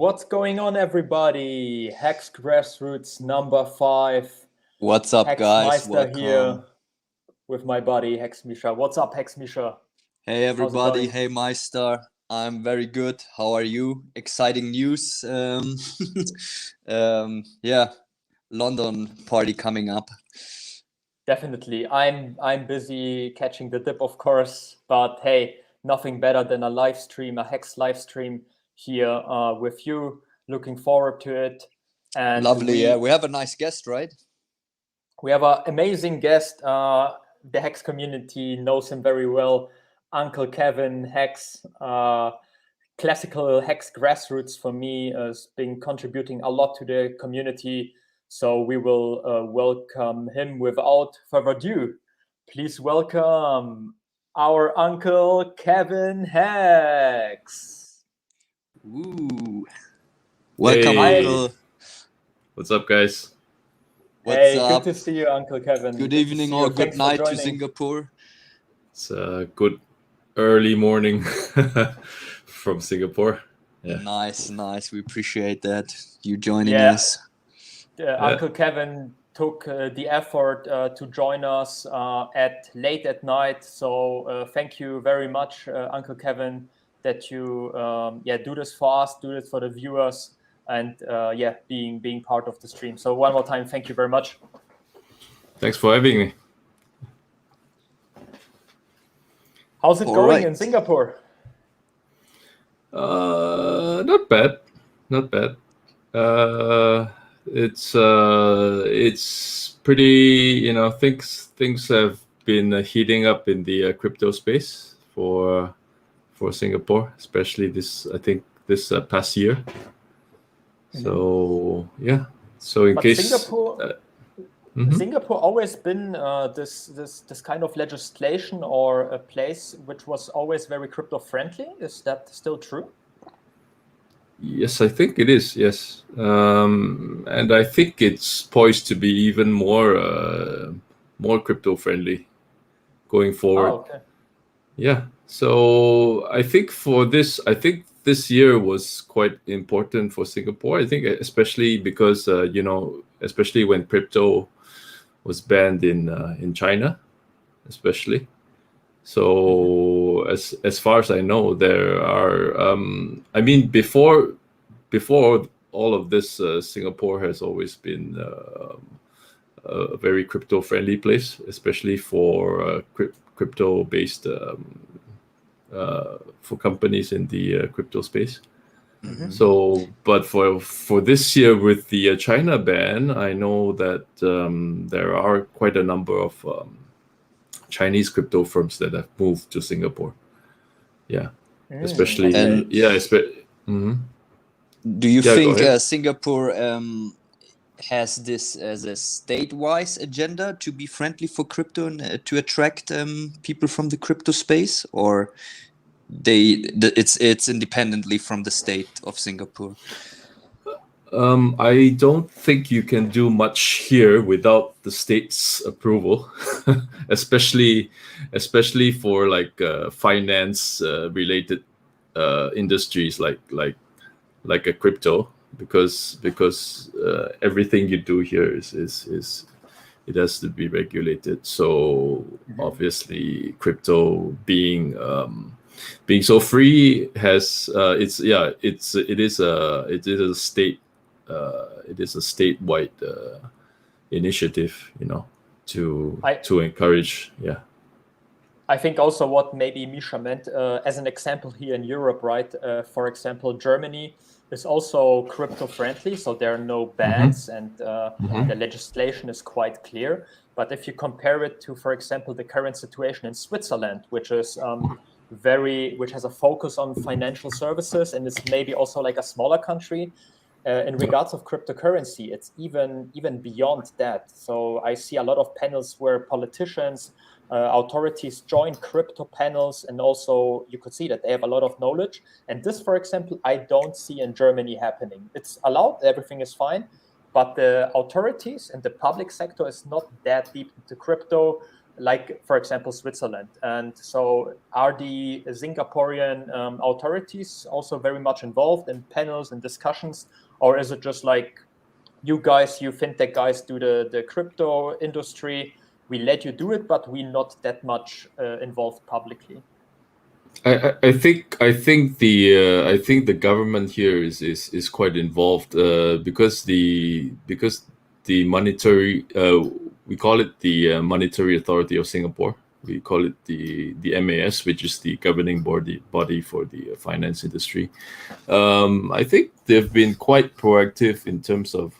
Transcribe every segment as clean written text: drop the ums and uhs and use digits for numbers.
What's going on, everybody? Hex Grassroots number 5. What's up, Hex guys? Meister Welcome. here with my buddy Hex Misha. What's up, Hex Misha? Hey, everybody. going? Hey, Meister. I'm very good. How are you? Exciting news. Yeah, London party coming up. Definitely. I'm busy catching the dip, of course, but hey, nothing better than a live stream, a Hex live stream here with you. Looking forward to it. And Lovely. We have a nice guest, right? We have an amazing guest. The Hex community knows him very well. Uncle Kevin Hex, classical Hex Grassroots for me, has been contributing a lot to the community. So we will welcome him without further ado. Please welcome our Uncle Kevin Hex. Ooh. Welcome, Hey. Uncle. What's up, guys? What's up? Good to see you, Uncle Kevin. Good evening or good Thanks for night to joining. Singapore. It's a good early morning from Singapore. Yeah. Nice. We appreciate that. You joining us. Uncle Kevin took the effort to join us late at night. So thank you very much, Uncle Kevin, that you do this for us, do this for the viewers, and being part of the stream. So one more time, thank you very much. Thanks for having me. How's it going in Singapore? Not bad. It's pretty, things have been heating up in the crypto space for Singapore, especially this past year. So yeah. So in case Singapore always been this kind of legislation or a place which was always very crypto friendly. Is that still true? Yes, I think it is. Yes, and I think it's poised to be even more crypto friendly going forward. Oh, okay. Yeah. So I think this year was quite important for Singapore. I think especially because especially when crypto was banned in China, especially. So as far as I know, there are. Before all of this, Singapore has always been a very crypto friendly place, especially for crypto based for companies in the crypto space. Mm-hmm. So, but for this year with the China ban, I know that there are quite a number of Chinese crypto firms that have moved to Singapore. Yeah, especially. Do you think Singapore has this as a state-wise agenda to be friendly for crypto and to attract people from the crypto space, or it's independently from the state of Singapore? I don't think you can do much here without the state's approval, especially for like finance related industries like a crypto, because everything you do here is it has to be regulated. So obviously crypto being so free has it is a state. It is a statewide initiative, to encourage. Yeah. I think also what maybe Misha meant as an example here in Europe, right? For example, Germany is also crypto friendly, so there are no bans and the legislation is quite clear. But if you compare it to, for example, the current situation in Switzerland, which is which has a focus on financial services and is maybe also like a smaller country. In regards of cryptocurrency, it's even beyond that. So I see a lot of panels where politicians, authorities join crypto panels, and also you could see that they have a lot of knowledge. And this, for example, I don't see in Germany happening. It's allowed, everything is fine, but the authorities and the public sector is not that deep into crypto. like, for example, Switzerland. And so are the Singaporean authorities also very much involved in panels and discussions, or is it just like you fintech guys do the crypto industry, we let you do it, but we're not that much involved publicly? I think the government here is quite involved because the monetary we call it the Monetary Authority of Singapore. We call it the MAS, which is the governing body for the finance industry. I think they've been quite proactive in terms of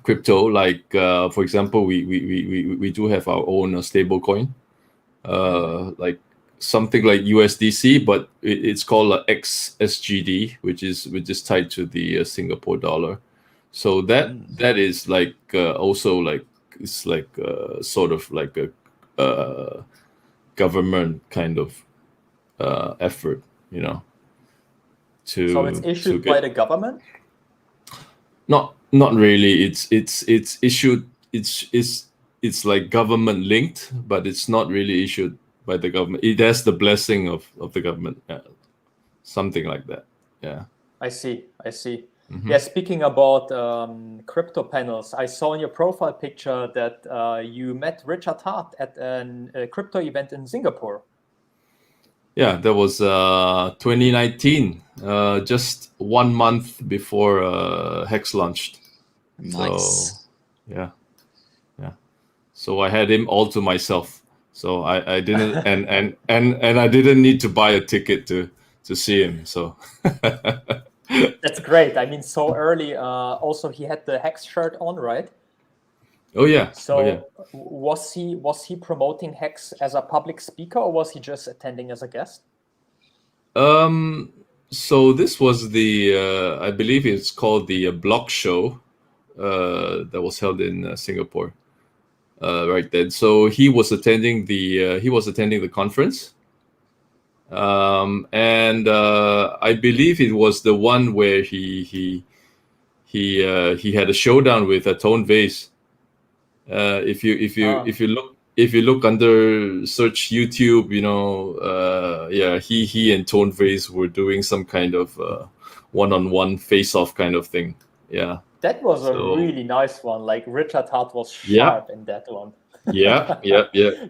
crypto. Like for example, we do have our own stable coin, like something like USDC, but it's called XSGD, which is tied to the Singapore dollar. So that is like also like it's like sort of like a government kind of effort, you know. So it's issued by the government? Not really. It's issued. It's like government linked, but it's not really issued by the government. It has the blessing of the government, something like that. Yeah. I see. Mm-hmm. Yeah. Speaking about crypto panels, I saw in your profile picture that you met Richard Hart at a crypto event in Singapore. Yeah, that was 2019, just 1 month before Hex launched. Nice. So, yeah. So I had him all to myself. So I didn't and I didn't need to buy a ticket to see him. So that's great. I mean, so early. Also, he had the Hex shirt on, right? Oh yeah. So was he promoting Hex as a public speaker, or was he just attending as a guest? So this was the I believe it's called the Block Show that was held in Singapore right then. So he was attending the conference, and I believe it was the one where he had a showdown with a Tone Vase. If you look under search YouTube, you know, he and Tone Vase were doing some kind of one-on-one face-off kind of thing. Yeah, that was a really nice one. Like Richard Hart was sharp in that one. yeah.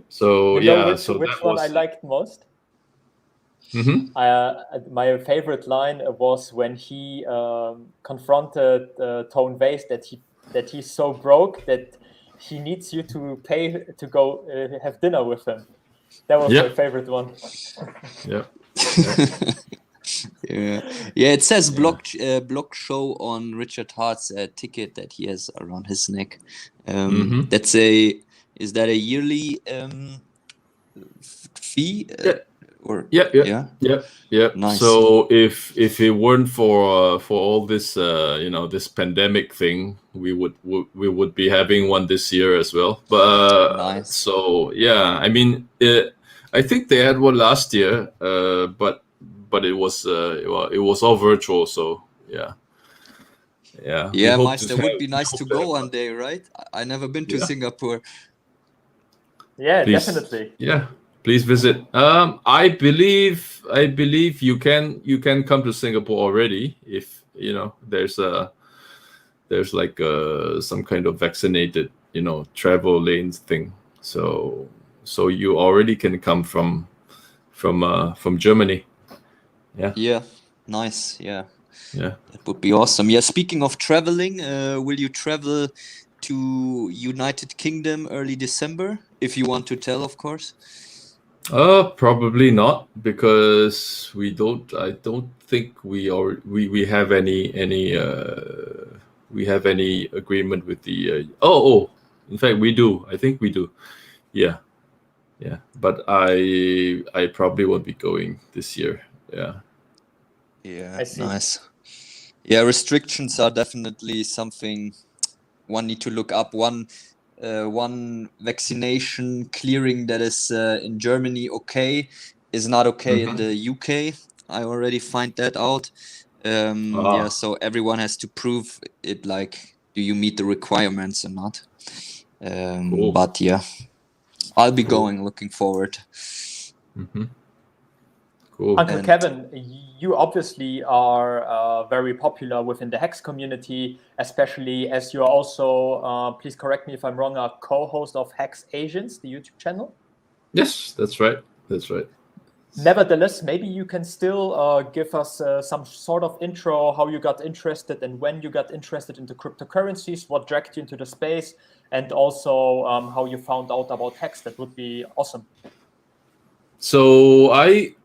So which one I liked most? Mm-hmm. My favorite line was when he confronted Tone Vase that he's so broke that he needs you to pay to go have dinner with him. That was my favorite one. Yeah. It says block show on Richard Hart's ticket that he has around his neck. Is that a yearly fee? Yeah. Nice. So if it weren't for all this this pandemic thing, we would be having one this year as well. But nice. So yeah, I mean, I think they had one last year, but it was all virtual. So yeah. Meister, would be nice to go one day, right? I never been to Singapore. Yeah, please, definitely. Yeah. Please visit. I believe you can come to Singapore already if you know there's like some kind of vaccinated travel lanes thing. So you already can come from Germany. Yeah. Yeah. Nice. Yeah. Yeah. That would be awesome. Yeah. Speaking of traveling, will you travel to United Kingdom early December? If you want to tell, of course. Probably not, because I don't think we have any agreement with the in fact we do. I think we do. Yeah. But I probably won't be going this year. Yeah. I see. Nice. Yeah, restrictions are definitely something one need to look up. One vaccination clearing that is in Germany is not okay in the UK. I already find that out. So everyone has to prove it, like, do you meet the requirements or not? Cool. But yeah, I'll be going. Looking forward. Cool. Uncle Kevin, you obviously are very popular within the Hex community, especially as you're also, please correct me if I'm wrong, a co-host of Hex Asians, the YouTube channel. Yes, that's right. That's right. Nevertheless, maybe you can still give us some sort of intro, how you got interested and when you got interested into cryptocurrencies, what dragged you into the space, and also how you found out about Hex. That would be awesome. So I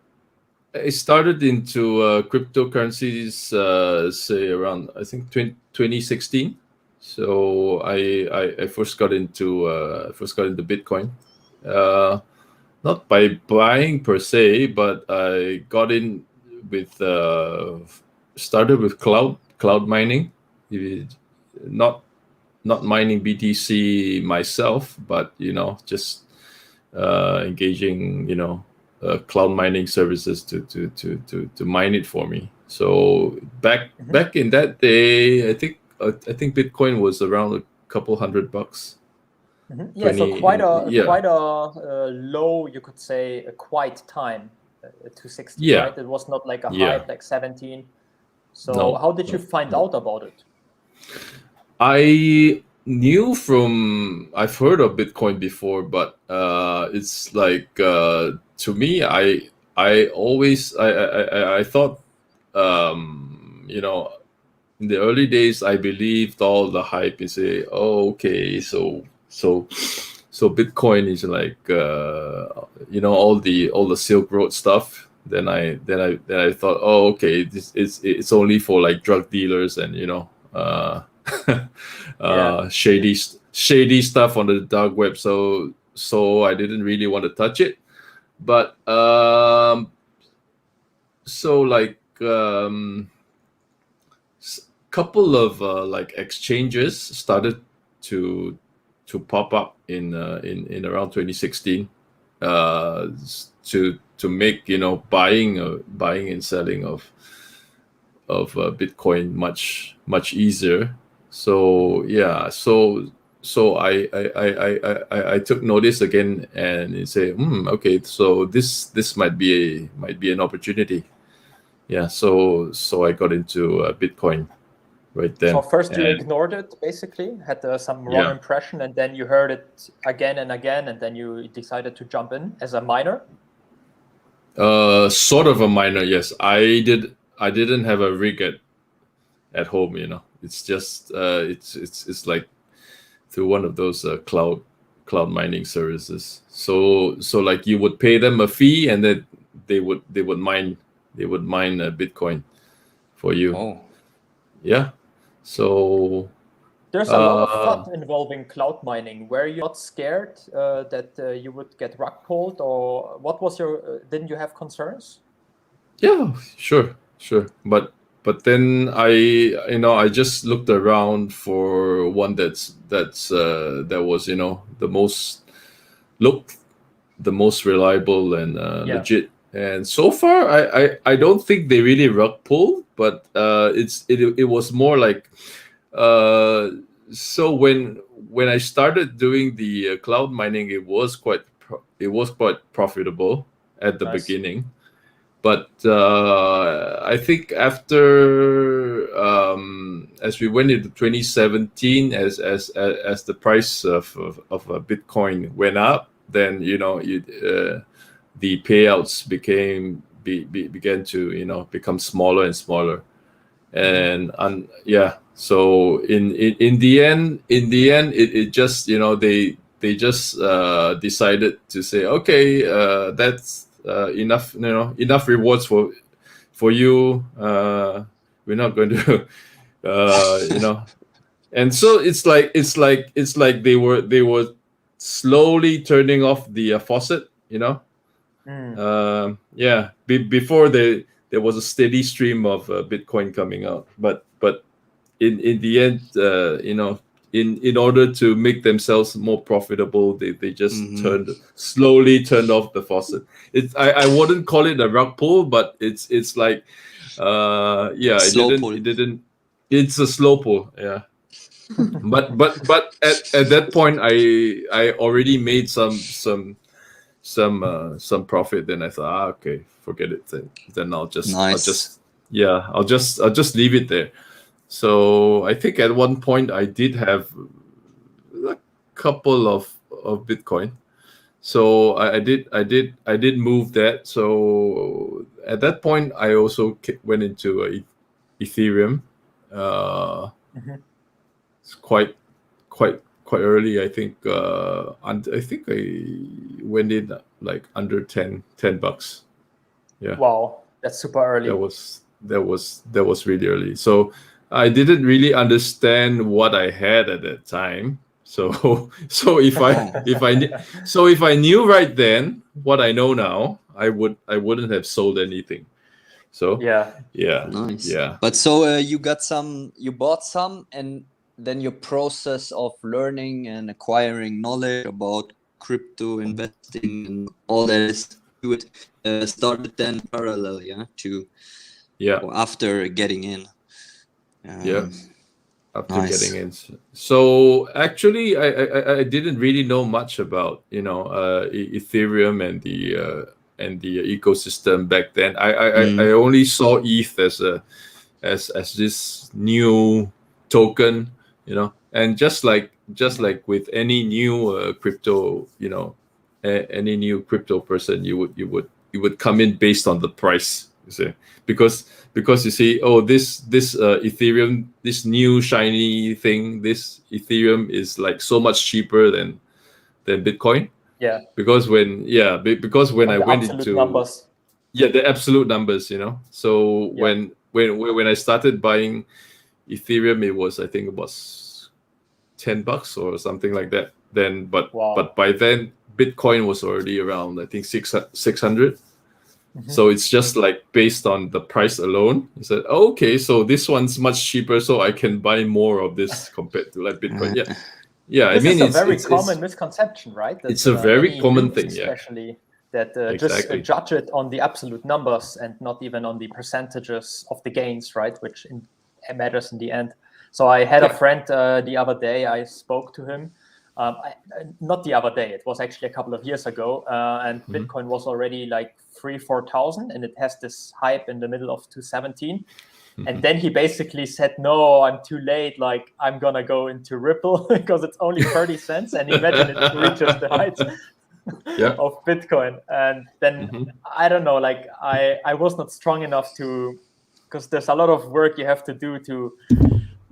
started into cryptocurrencies, say around, I think 2016. So I first got into Bitcoin. Not by buying per se, but I got in with started with cloud mining. Not mining BTC myself, but just engaging cloud mining services to mine it for me. So back in that day, I think Bitcoin was around a couple $100. Yeah, so quite a low, you could say, a quiet time to 16, right? It was not like a hype like 17. So how did you find out about it? I've heard of Bitcoin before, but it's like to me, I thought in the early days I believed all the hype and say, oh, okay, so Bitcoin is like all the Silk Road stuff. Then I thought, oh, okay, it's only for like drug dealers and shady stuff on the dark web. So I didn't really want to touch it. But couple of like exchanges started to pop up in around 2016 to make buying and selling of Bitcoin much easier. So I took notice again and say, okay, so this might be an opportunity. Yeah, so I got into Bitcoin right then. So first you ignored it, basically, had some wrong impression, and then you heard it again and again, and then you decided to jump in as a miner? Sort of a miner, yes. I didn't have a rig at home, It's just it's like through one of those cloud mining services. So like you would pay them a fee, and then they would mine Bitcoin for you. Oh, yeah. So there's a lot of fun involving cloud mining. Were you not scared that you would get rug pulled, or what was your? Didn't you have concerns? Yeah, sure. But then I just looked around for one that was the most reliable and legit. And so far, I don't think they really rug pulled, but it was more like so when I started doing the cloud mining, it was quite profitable at the beginning. But I think after as we went into 2017, as the price of Bitcoin went up, then the payouts began to become smaller and smaller, and so in the end it just they just decided to say, okay, that's enough rewards for you. We're not going to and so it's like they were slowly turning off the faucet, before there was a steady stream of Bitcoin coming out, but in the end, in order to make themselves more profitable, they just slowly turned off the faucet. I wouldn't call it a rug pull, but it's like slow pull. It's a slow pull. Yeah. but at that point I already made some profit. Then I thought, okay, forget it. Then I'll just I'll just leave it there. So I think at one point I did have a couple of Bitcoin. So I did move that. So at that point I also went into Ethereum. It's quite early. I think I think I went in like under 10 bucks. Yeah. Wow, that's super early. That was really early. So I didn't really understand what I had at that time. So if I knew right then what I know now, I wouldn't have sold anything. So yeah, nice. Yeah. But so you bought some, and then your process of learning and acquiring knowledge about crypto investing and all that is to it started then parallel, after getting in. After getting in. So actually I didn't really know much about Ethereum and the ecosystem back then. I only saw ETH as this new token, and just like with any new crypto, any new crypto person, you would come in based on the price, you see, because you see, this Ethereum, this new shiny thing, this Ethereum is like so much cheaper than Bitcoin. Yeah. Because when I went into numbers. Yeah, the absolute numbers, So when I started buying Ethereum, I think it was $10 or something like that. Then, but by then Bitcoin was already around, I think 600. So it's just like based on the price alone. You said, okay, so this one's much cheaper, so I can buy more of this compared to like Bitcoin. Yeah. This is a very common misconception, right? It's a very common thing, especially that just judge it on the absolute numbers and not even on the percentages of the gains, right? Which matters in the end. So I had a friend the other day. I spoke to him. Not the other day. It was actually a couple of years ago, and Bitcoin was already like 3,000-4,000, and it has this hype in the middle of 2017. And then he basically said, "No, I'm too late. Like I'm gonna go into Ripple because it's only 30 cents." And imagine it reaches the heights of Bitcoin. And then I don't know. Like I was not strong enough because there's a lot of work you have to do to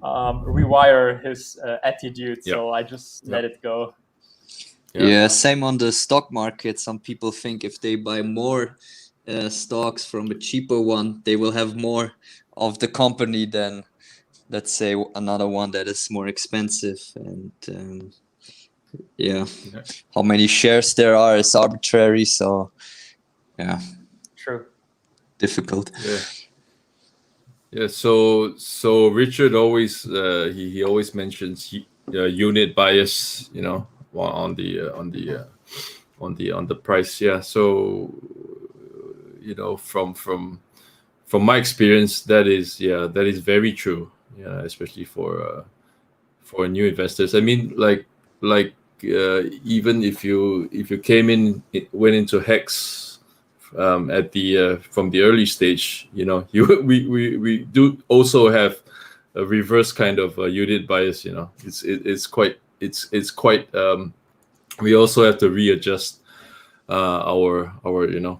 rewire his attitude. So I just let it go. Yeah, same on the stock market. Some people think if they buy more stocks from a cheaper one, they will have more of the company than, let's say, another one that is more expensive. And how many shares there are is arbitrary. So true, difficult. Yeah. So Richard always he always mentions unit bias, on the price. Yeah. So from my experience, that is very true. Yeah, especially for new investors. I mean, like even if you went into Hex at the from the early stage, we do also have a reverse kind of unit bias. It's quite we also have to readjust our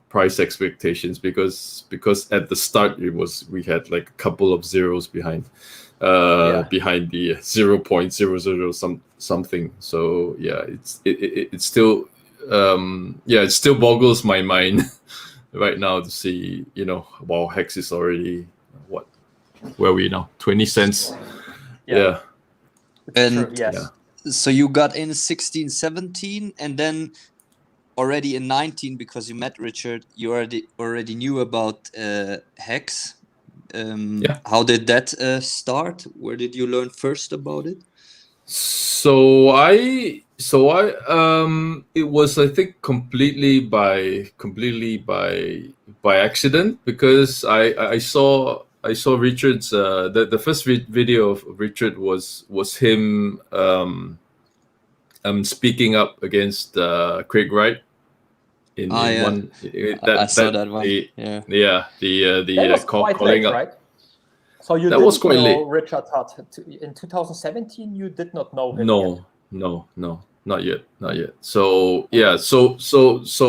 price expectations because at the start we had like a couple of zeros behind behind the 0.00 something. So it still it still boggles my mind right now to see wow, Hex is already where are we now, 20 cents. So you got in 16, 17, and then already in 19, because you met Richard, you already knew about Hex. How did that start? Where did you learn first about it? So I it was, I think, completely by accident, because I saw Richard's the first video of Richard was him speaking up against Craig Wright in one. I saw that one. That was quite late, right? So you was quite late. Richard Hart in 2017. You did not know him. No, not yet. So yeah, so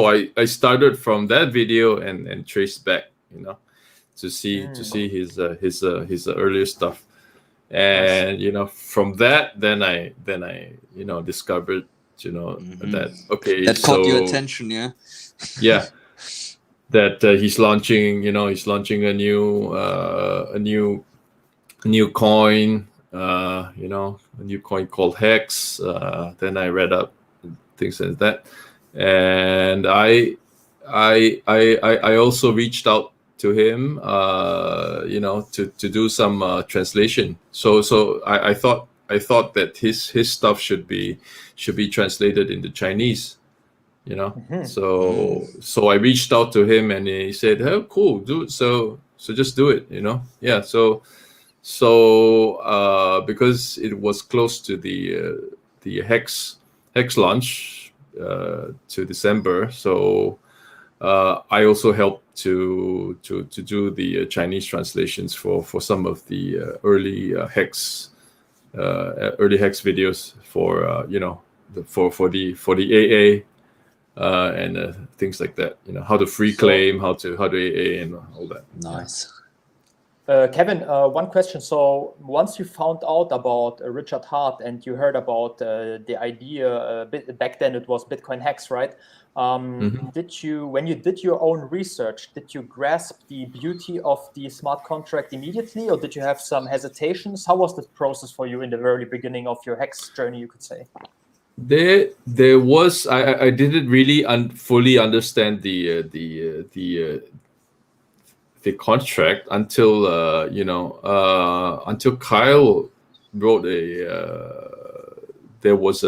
I started from that video and traced back, to see his earlier stuff, and from that then I discovered that that caught your attention, yeah, that he's launching a new coin, a new coin called Hex. Then I read up things like that, and I also reached out to him, to do some translation. So I thought that his stuff should be translated into Chinese, So I reached out to him, and he said, "Oh, cool, dude. So just do it, Yeah. So because it was close to the Hex launch to December, so I also helped to do the Chinese translations for some of the early Hex videos for for the AA. And things like that, how to free claim, how to AA, and all that. Nice. Kevin, one question. So once you found out about Richard Hart and you heard about the idea, back then it was Bitcoin Hex, right? When you did your own research, did you grasp the beauty of the smart contract immediately, or did you have some hesitations? How was the process for you in the very beginning of your Hex journey, you could say? There was I didn't really fully understand the contract until until Kyle wrote there was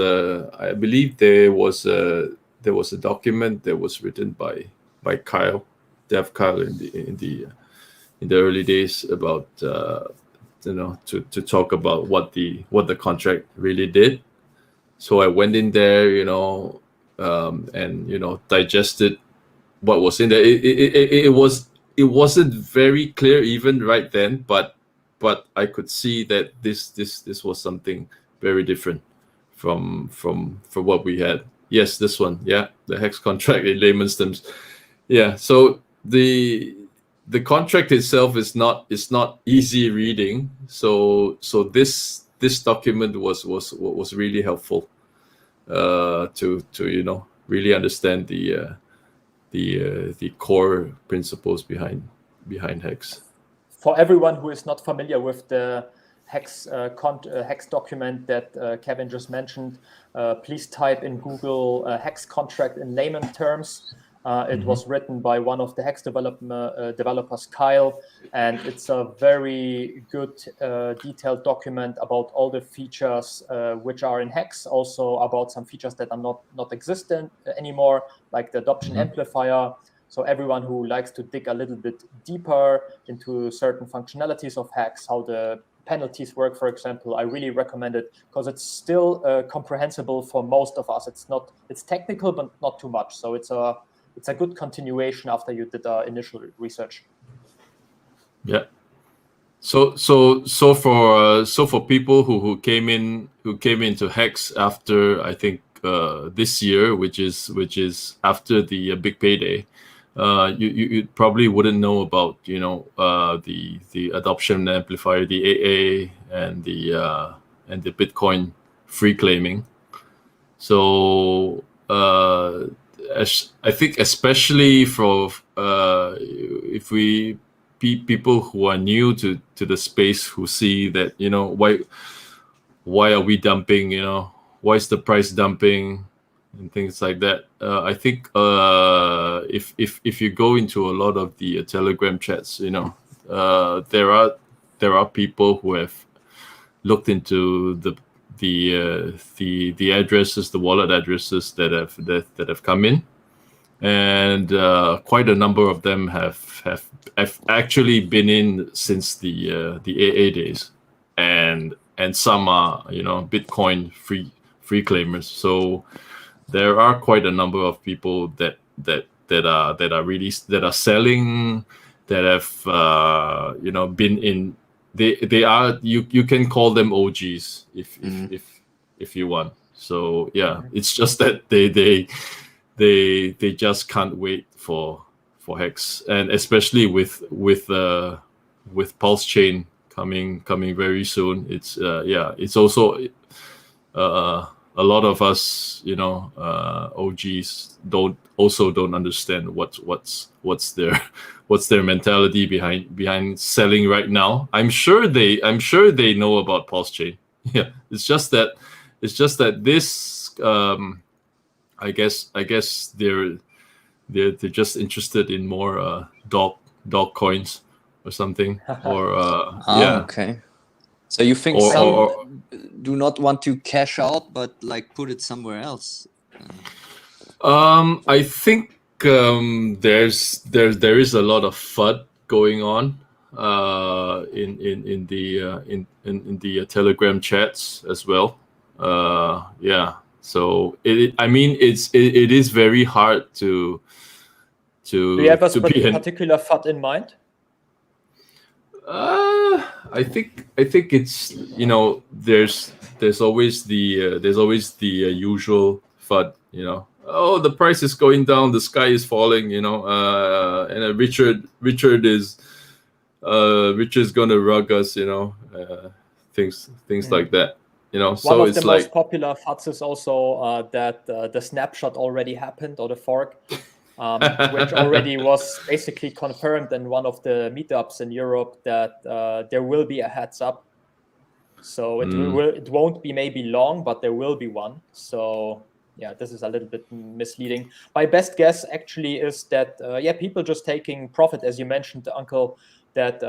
a document that was written by Kyle, Dev Kyle in the early days about to talk about what the contract really did. So I went in there, and digested what was in there. It wasn't very clear even right then, but I could see that this was something very different from what we had. Yes, this one, yeah, the Hex contract in layman's terms. Yeah, so the contract itself is not easy reading. So this document was really helpful to really understand the core principles behind Hex. For everyone who is not familiar with the Hex Hex document that Kevin just mentioned, please type in Google Hex contract in layman terms. It was written by one of the Hex developers, Kyle, and it's a very good detailed document about all the features which are in Hex, also about some features that are not existent anymore, like the adoption amplifier. So everyone who likes to dig a little bit deeper into certain functionalities of Hex, how the penalties work, for example, I really recommend it because it's still comprehensible for most of us. It's technical, but not too much. So it's a good continuation after you did initial research. Yeah. So for people who came into Hex after, I think, this year, which is after the big payday, you probably wouldn't know about the adoption amplifier, the AA, and the Bitcoin free claiming. So I think especially for if we people who are new to the space, who see that why are we dumping, why is the price dumping and things like that. I think if you go into a lot of the Telegram chats, there are people who have looked into the addresses, the wallet addresses that have come in, and quite a number of them have actually been in since the AA days, and some are Bitcoin free claimers. So there are quite a number of people that are selling, that have been in. They are, you can call them OGs if you want. So yeah, it's just that they just can't wait for Hex, and especially with Pulse Chain coming very soon. It's it's also a lot of us, OGs don't understand what's their mentality behind selling right now. I'm sure they know about Pulse Chain. Yeah, it's just that this I guess they're just interested in more dog coins or something, or Okay. So you think some do not want to cash out, but like put it somewhere else? I think there is a lot of FUD going on in the Telegram chats as well. So it is very hard to. Do you have a particular FUD in mind? I think it's there's always the usual FUD. Oh, the price is going down, the sky is falling. And Richard's gonna rug us. Things like that. So one of it's the most popular FUDs is also that the snapshot already happened, or the fork. Which already was basically confirmed in one of the meetups in Europe, that there will be a heads up. So it won't be maybe long, but there will be one. So yeah, this is a little bit misleading. My best guess actually is that people just taking profit, as you mentioned, Uncle. That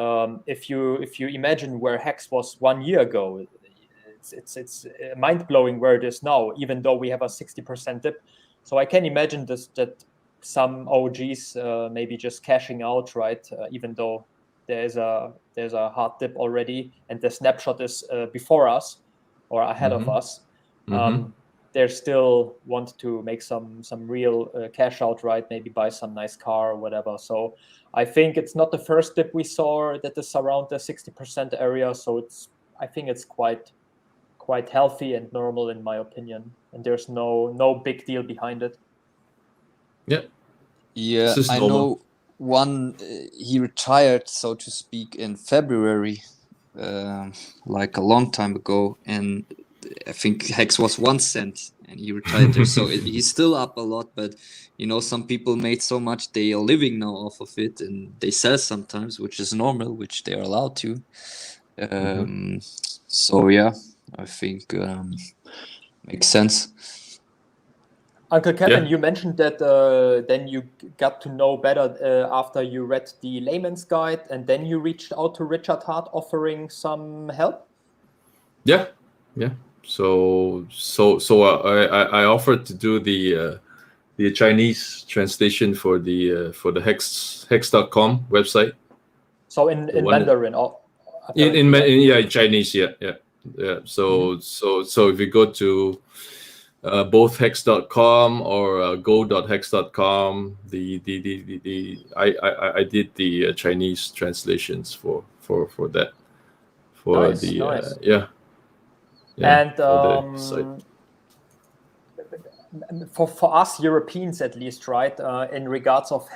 if you imagine where Hex was 1 year ago, it's mind blowing where it is now. Even though we have a 60% dip, so I can imagine that some OGs maybe just cashing out, right? Even though there's a hard dip already, and the snapshot is before us or ahead of us. They still want to make some real cash out, right? Maybe buy some nice car or whatever. So I think it's not the first dip we saw that is around the 60% area. So I think it's quite healthy and normal, in my opinion. And there's no big deal behind it. Yeah, I know one. He retired, so to speak, in February, like a long time ago, and I think Hex was 1 cent, and he retired there. So he's still up a lot, but some people made so much they are living now off of it, and they sell sometimes, which is normal, which they are allowed to. So yeah, I think makes sense. Uncle Kevin, you mentioned that then you got to know better after you read the layman's guide, and then you reached out to Richard Hart offering some help. Yeah. So I offered to do the Chinese translation for the hex.com website. So in Mandarin, in Chinese, yeah. So if you go to both hex.com or go.hex.com, I did the Chinese translations for that, for nice. And for us Europeans, at least, right? In regards of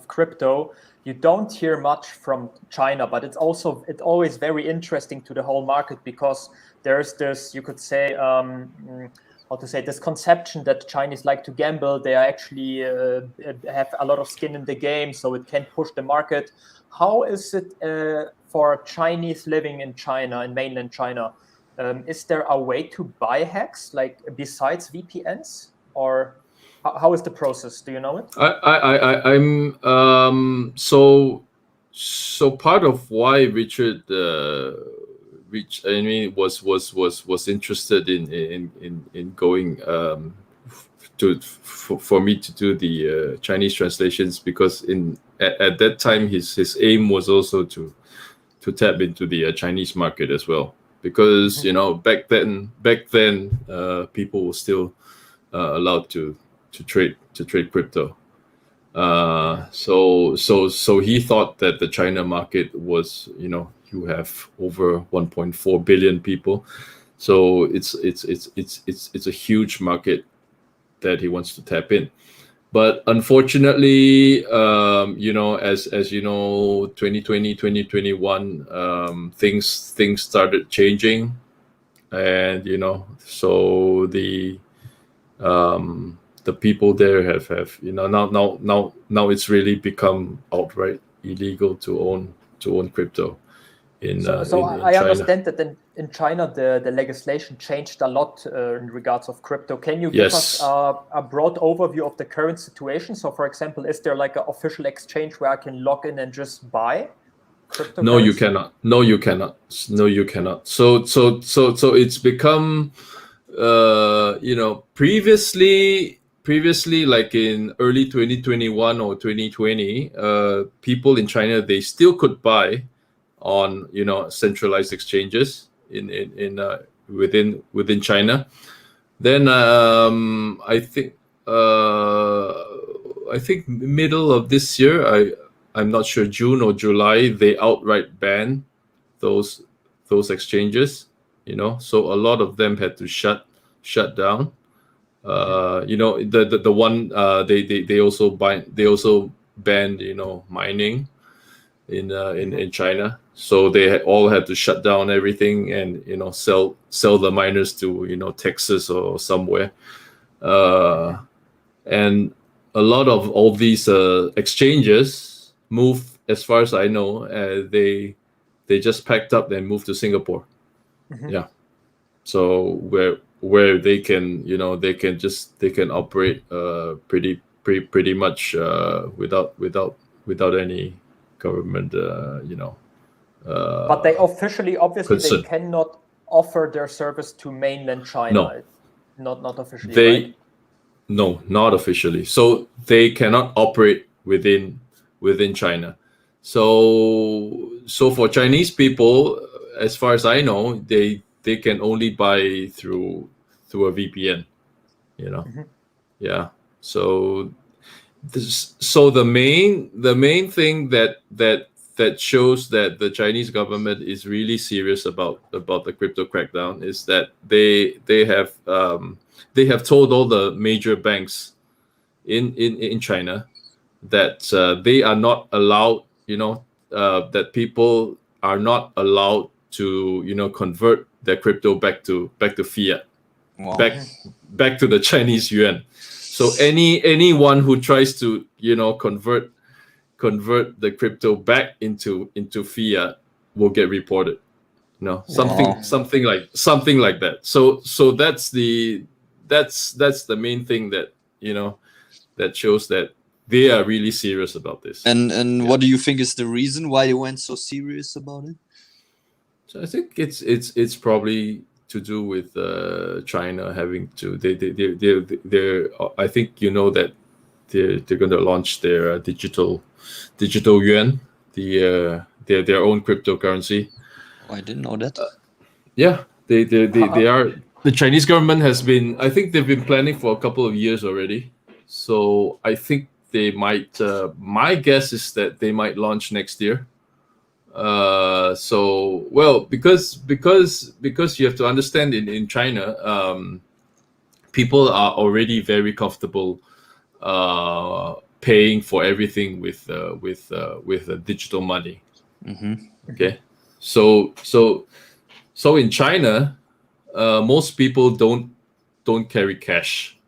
crypto, you don't hear much from China, but it's always very interesting to the whole market, because there's this, you could say, this conception that Chinese like to gamble. They actually have a lot of skin in the game, so it can push the market. How is it for Chinese living in China, in mainland China? Is there a way to buy Hex, like besides VPNs, or how is the process? Do you know it? I'm so part of why Richard was interested in going for me to do the Chinese translations, because at that time his aim was also to tap into the Chinese market as well, because back then people were still allowed to trade crypto. So he thought that the China market was, you have over 1.4 billion people, so it's a huge market that he wants to tap in. But unfortunately, as you know, 2020, 2021, things started changing, and so the people there have now it's really become outright illegal to own crypto in I China. understand that in China the legislation changed a lot in regards of crypto. Can you give us a broad overview of the current situation? So, for example, is there like an official exchange where I can log in and just buy cryptocurrency? No, you cannot. So it's become previously, like in early 2021 or 2020, people in China, they still could buy on centralized exchanges within China. Then I think middle of this year, I'm not sure, June or July, they outright banned those exchanges. So a lot of them had to shut down. The one they also banned mining in China. So they all had to shut down everything and sell the miners to Texas or somewhere. And a lot of all these exchanges moved, as far as I know, they just packed up and moved to Singapore. Yeah. So where they can they can operate pretty much without any government but they officially, obviously, concern. They cannot offer their service to mainland China. No. Not officially. Right? No, not officially. So they cannot operate within China. So for Chinese people, as far as I know, they can only buy through a VPN. Yeah. So the main thing that shows that the Chinese government is really serious about the crypto crackdown is that they have told all the major banks in China that they are not allowed, that people are not allowed to convert their crypto back to fiat. Wow. back to the Chinese yuan. So anyone who tries to convert the crypto back into fiat will get reported. Something like that. So that's the main thing that that shows that they are really serious about this. And what do you think is the reason why they went so serious about it? So I think it's probably to do with China having to they're I think that they're going to launch their digital yuan, their own cryptocurrency. Oh, I didn't know that. Yeah, they are. The Chinese government has been. I think they've been planning for a couple of years already. So I think they might. My guess is that they might launch next year. Because you have to understand in China, people are already very comfortable paying for everything with digital money. Okay, so in China, most people don't carry cash,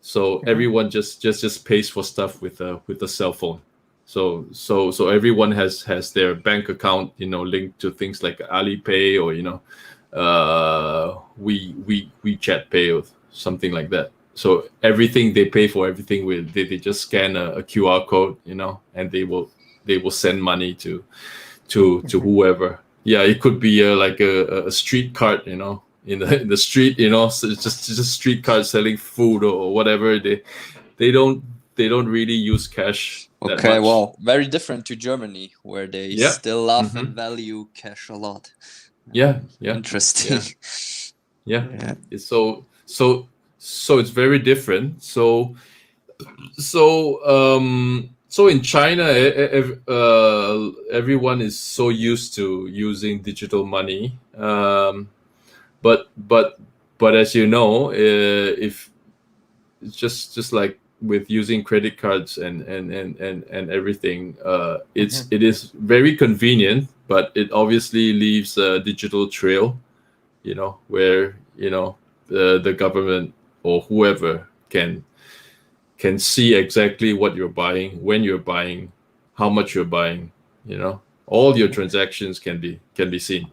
so everyone just pays for stuff with a cell phone. So everyone has their bank account linked to things like Alipay or WeChat Pay or something like that. So everything they pay for everything with they just scan a QR code, and they will send money to whoever. Yeah, it could be like a street card, in the street, so it's just street cards selling food or whatever. They don't really use cash that Okay, much. well, very different to Germany, where they still love and value cash a lot. Yeah. Interesting. Yeah. So it's very different. So in China, everyone is so used to using digital money. But as you know, if it's just like with using credit cards and everything, it is very convenient, but it obviously leaves a digital trail, where the government or whoever can see exactly what you're buying, when you're buying, how much you're buying. All your transactions can be seen.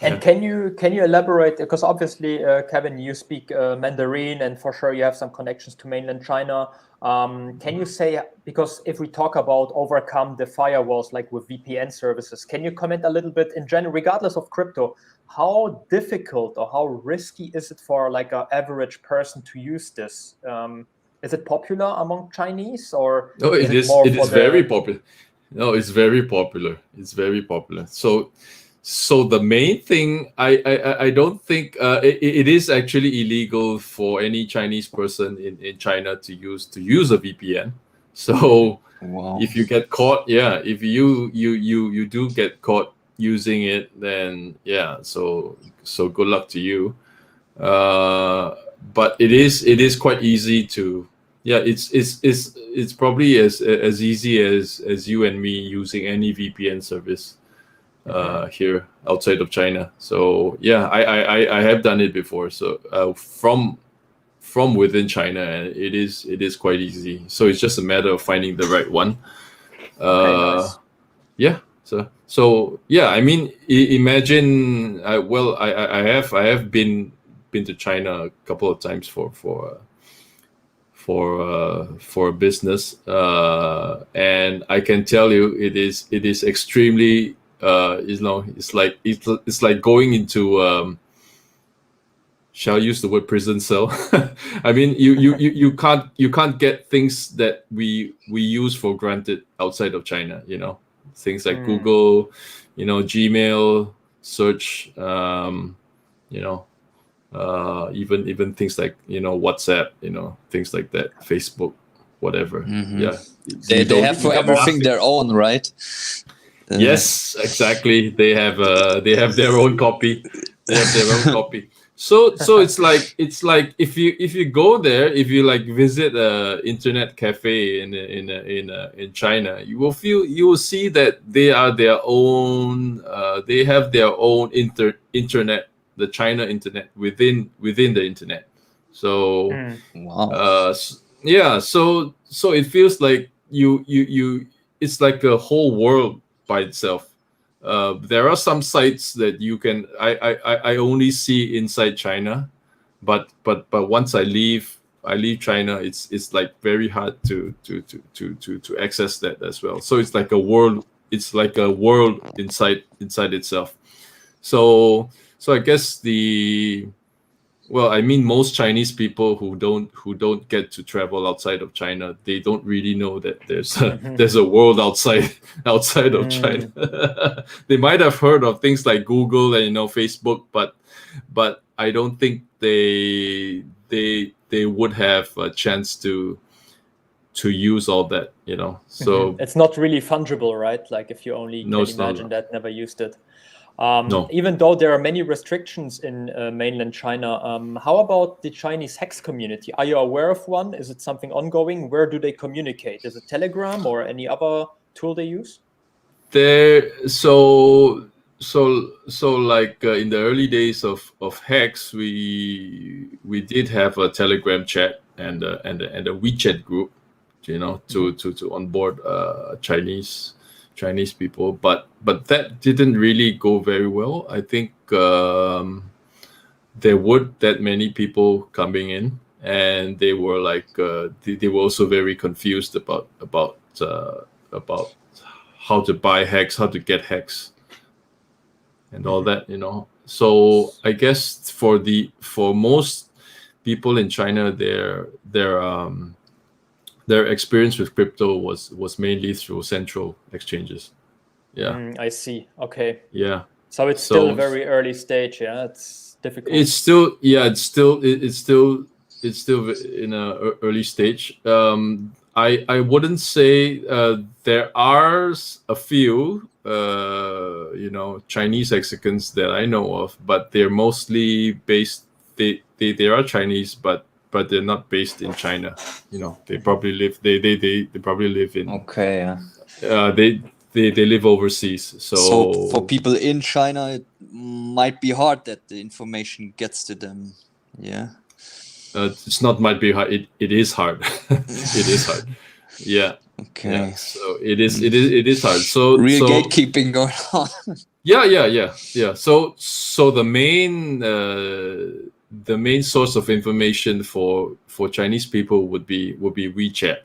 And can you elaborate, because obviously, Kevin, you speak Mandarin, and for sure you have some connections to mainland China. Can you say, because if we talk about overcome the firewalls like with VPN services, can you comment a little bit in general, regardless of crypto, how difficult or how risky is it for like an average person to use this? Is it popular among Chinese, or no? It is very popular. No, it's very popular. It's very popular. So the main thing, I don't think it is actually illegal for any Chinese person in China to use a VPN. So if you get caught, if you do get caught using it, then so good luck to you. But it is quite easy to. It's probably as easy as you and me using any VPN service here outside of China. So I have done it before. So from within China, and it is quite easy. So it's just a matter of finding the right one. Nice. Yeah. So I mean, imagine. I have been to China a couple of times for business, and I can tell you it is extremely it's like going into shall I use the word prison cell. I mean, you can't get things that we use for granted outside of China, things like Google, Gmail, search, even things like WhatsApp, things like that, Facebook, whatever. Yeah, they have for everything their own, right? Yes, exactly. They have their own copy. They have their own copy. So it's like if you go there, if you like visit a internet cafe in China, you will see that they are their own. They have their own internet, the China internet within the internet. So so it feels like you it's like a whole world by itself. There are some sites that you can I only see inside China, but once I leave China, it's like very hard to access that as well. So it's like a world. It's like a world inside itself. So I guess I mean, most Chinese people who don't get to travel outside of China, they don't really know that there's a world outside of China. They might have heard of things like Google and Facebook, but I don't think they would have a chance to use all that. So it's not really fungible, right? Like if you only can imagine that, never used it. No. Even though there are many restrictions in mainland China, how about the Chinese Hex community? Are you aware of one? Is it something ongoing? Where do they communicate? Is it Telegram or any other tool they use? So like in the early days of Hex, we did have a Telegram chat and a WeChat group, to onboard Chinese people, but that didn't really go very well. I think there weren't that many people coming in, and they were like they were also very confused about how to buy Hex, how to get Hex, and all that. So I guess for most people in China, their experience with crypto was mainly through central exchanges. Yeah. I see. Okay. Yeah. So it's still a very early stage. Yeah, it's difficult. It's still in a early stage. I wouldn't say there are a few Chinese hexagons that I know of, but they're mostly based. They are Chinese, but they're not based in China. They probably live. They probably live in. Okay. They live overseas. So for people in China, it might be hard that the information gets to them. Yeah. It's not might be hard. It is hard. It is hard. Yeah. Okay. Yeah. So it is hard. So real gatekeeping going on. Yeah. So the main source of information for Chinese people would be WeChat.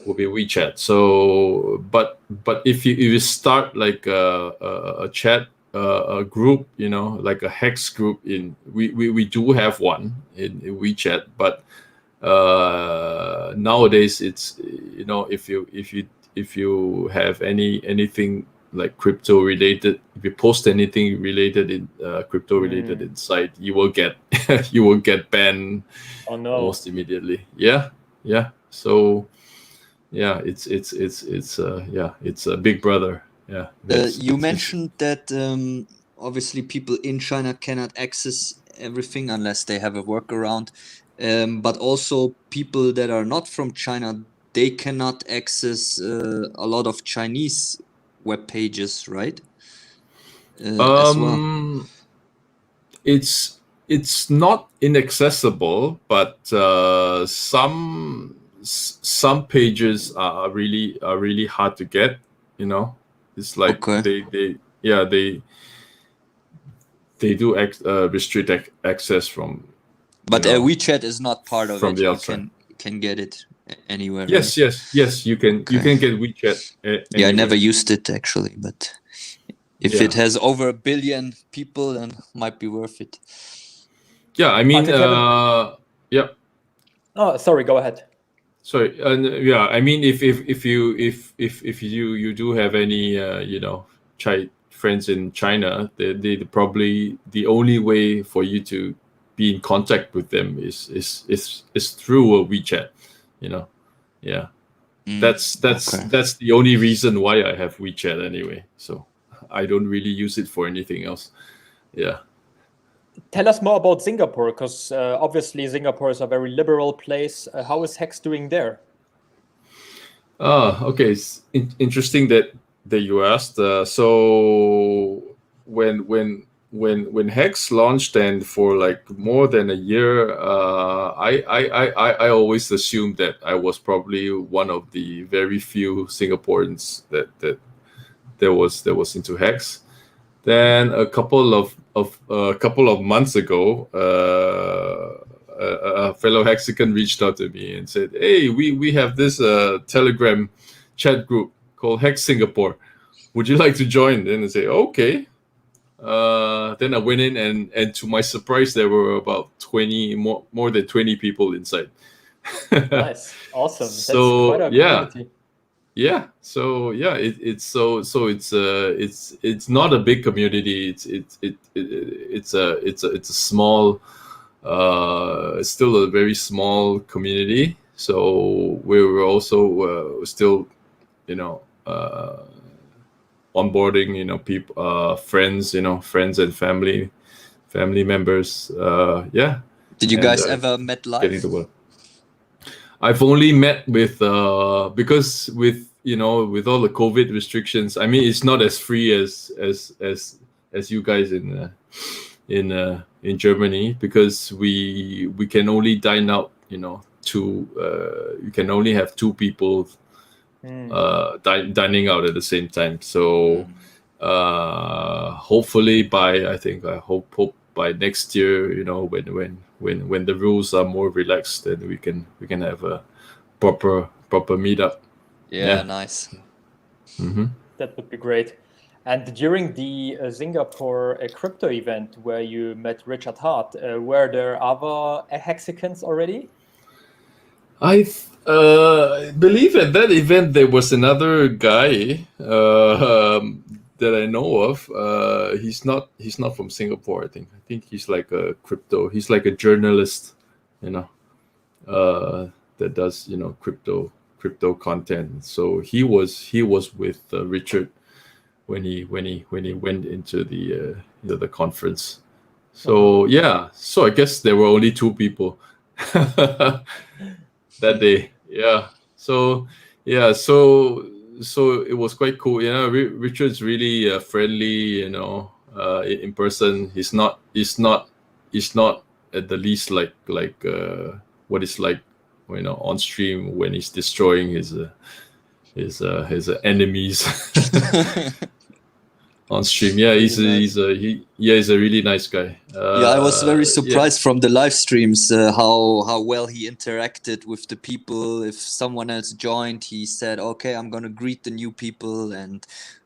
Would be WeChat. So, but if you start like a chat a group, like a Hex group we do have one in WeChat, but nowadays it's if you have anything like crypto related, if you post anything related in crypto related inside, you will get banned almost immediately. Yeah. So yeah, it's a big brother. Yeah. You mentioned that obviously people in China cannot access everything unless they have a workaround, but also people that are not from China, they cannot access a lot of Chinese web pages, right? As well. It's not inaccessible, but some pages are really hard to get. It's like they do restrict access from. But WeChat is not part of from it. The outside. You can get it anywhere. Yes, right? yes. You can get WeChat. Yeah, I never used it actually, but if it has over 1 billion people, then might be worth it. Yeah, I mean, yeah. Oh, sorry. Go ahead. Sorry. Yeah, I mean, if you do have any friends in China, they probably the only way for you to be in contact with them is through a WeChat. Yeah. That's the only reason why I have WeChat anyway. So I don't really use it for anything else. Yeah. Tell us more about Singapore, because obviously Singapore is a very liberal place. How is Hex doing there? Okay. It's interesting that you asked. So when Hex launched, and for like more than a year, I always assumed that I was probably one of the very few Singaporeans that was into Hex. Then a couple of months ago, a fellow Hexagon reached out to me and said, "Hey, we have this Telegram chat group called Hex Singapore. Would you like to join?" Then I say, "Okay." Then I went in, and to my surprise, there were about 20 more than 20 people inside. Nice, awesome. So that's quite a community. Yeah. So yeah, it's not a big community. It's a small, it's still a very small community. So we were also still, onboarding, people, friends, friends and family members. Yeah. Did you guys ever met live? Getting the word. I've only met with because with with all the COVID restrictions. I mean, it's not as free as you guys in Germany, because we can only dine out. You can only have 2 people dining out at the same time. So hopefully I hope by next year, when the rules are more relaxed, then we can have a proper meetup. Yeah. Nice. Mm-hmm. That would be great. And during the Singapore crypto event where you met Richard Hart, were there other Hexicans already? I believe at that event there was another guy that I know of. He's not from Singapore. I think he's like a crypto. He's like a journalist, that does crypto content. So he was with Richard when he went into the conference. So so I guess there were only two people that day. So it was quite cool. Richard's really friendly. In person, he's not at the least like what it's like, on stream when he's destroying his enemies. On stream, he's a really nice guy. I was very surprised from the live streams how well he interacted with the people. If someone else joined, he said, "Okay, I'm gonna greet the new people," and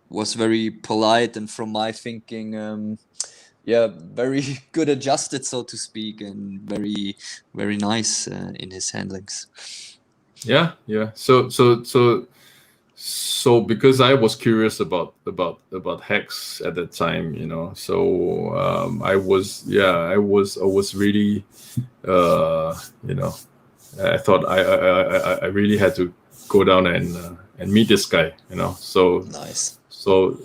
was very polite. And from my thinking, very good adjusted, so to speak, and very very nice in his handlings. So because I was curious about Hex at that time, so I was really, I thought I really had to go down and meet this guy, So nice. So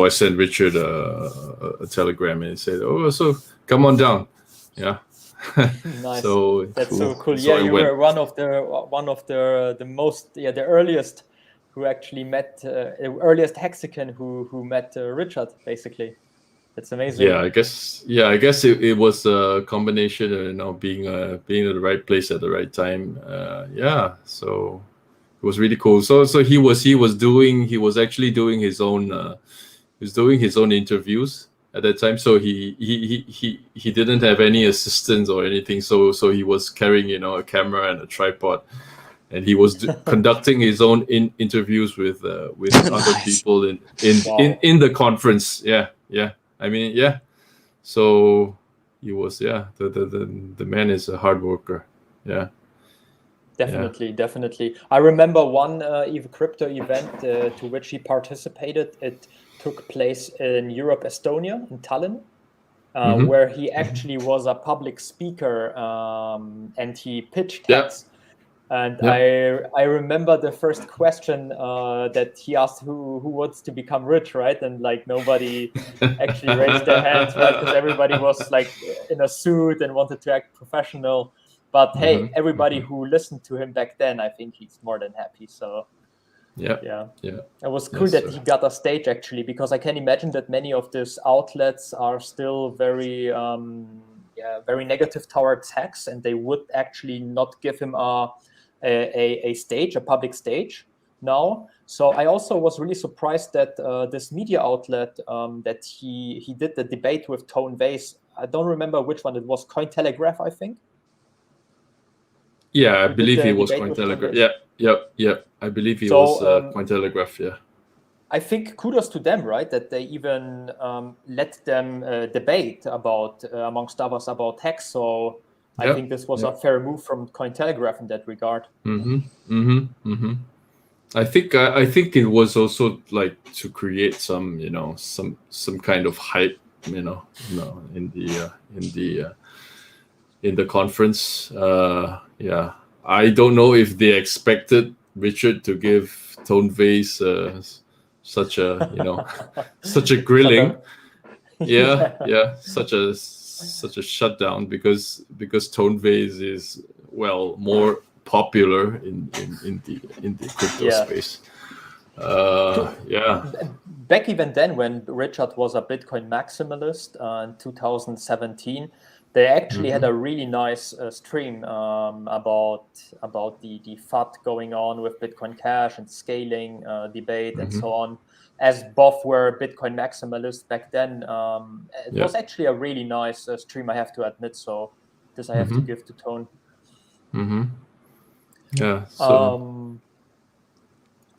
I sent Richard a telegram and said, "Oh, so come on down." Nice. So that's so cool. So you were one of the most the earliest who actually met earliest Hexican who met Richard, basically. That's amazing. I guess it was a combination of being at the right place at the right time. So it was really cool. So he was actually doing his own interviews at that time. So he didn't have any assistants or anything. So he was carrying a camera and a tripod. And he was conducting his own interviews with other people in the conference. I mean, So he was the man is a hard worker. Definitely. I remember one crypto event to which he participated. It took place in Europe, Estonia, in Tallinn, where he actually was a public speaker and he pitched Hex. And I remember the first question that he asked who wants to become rich, right? And like nobody actually raised their hands, right? Because everybody was like in a suit and wanted to act professional. But hey, everybody who listened to him back then, I think he's more than happy. So it was cool that he got a stage actually, because I can imagine that many of these outlets are still very very negative towards Hex, and they would actually not give him a stage, a public stage now. So I also was really surprised that this media outlet that he did the debate with Tone Vase, I don't remember which one it was, Cointelegraph, I think. I believe he was Cointelegraph. I believe he was Cointelegraph. I think kudos to them, right? That they even let them debate about, amongst others, about Hex. So I think this was a fair move from Cointelegraph in that regard. I think it was also like to create some kind of hype, in the conference. I don't know if they expected Richard to give Tone Vase such a grilling. Such a shutdown because Tone Vase is more popular in the crypto space. Back even then, when Richard was a Bitcoin maximalist in 2017, they actually had a really nice stream about the FUD going on with Bitcoin Cash and scaling debate and so on. As both were Bitcoin maximalists back then, it was actually a really nice stream, I have to admit. So this I have to give to Tone.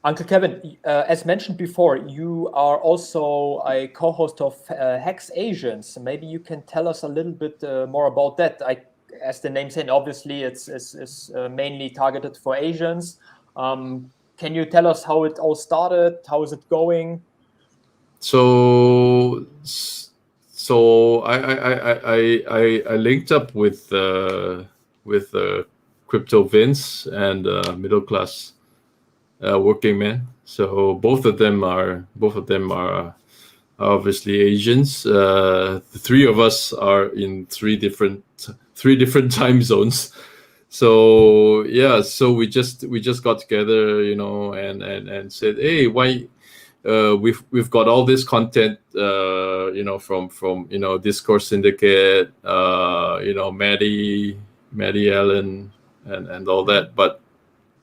Uncle Kevin, as mentioned before, you are also a co-host of Hex Asians. Maybe you can tell us a little bit more about that. As the name said, obviously it's mainly targeted for Asians. Can you tell us how it all started? How is it going? So I linked up with Crypto Vince and Middle Class Working Men. So both of them are obviously Asians. The three of us are in three different time zones. So yeah, so we just got together, and said, hey, why? We've got all this content, from Discord Syndicate, Maddie Allen, and all that. But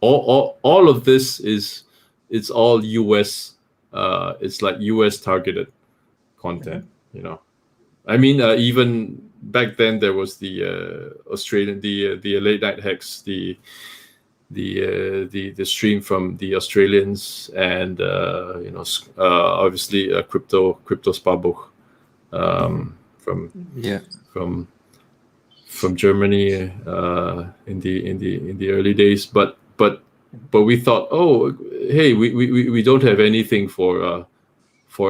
all of this it's all US. It's like US targeted content. I mean, even back then there was the Australian, the late night Hex, the stream from the Australians, and obviously crypto Sparbuch from Germany in the early days, but we thought, oh, hey, we don't have anything for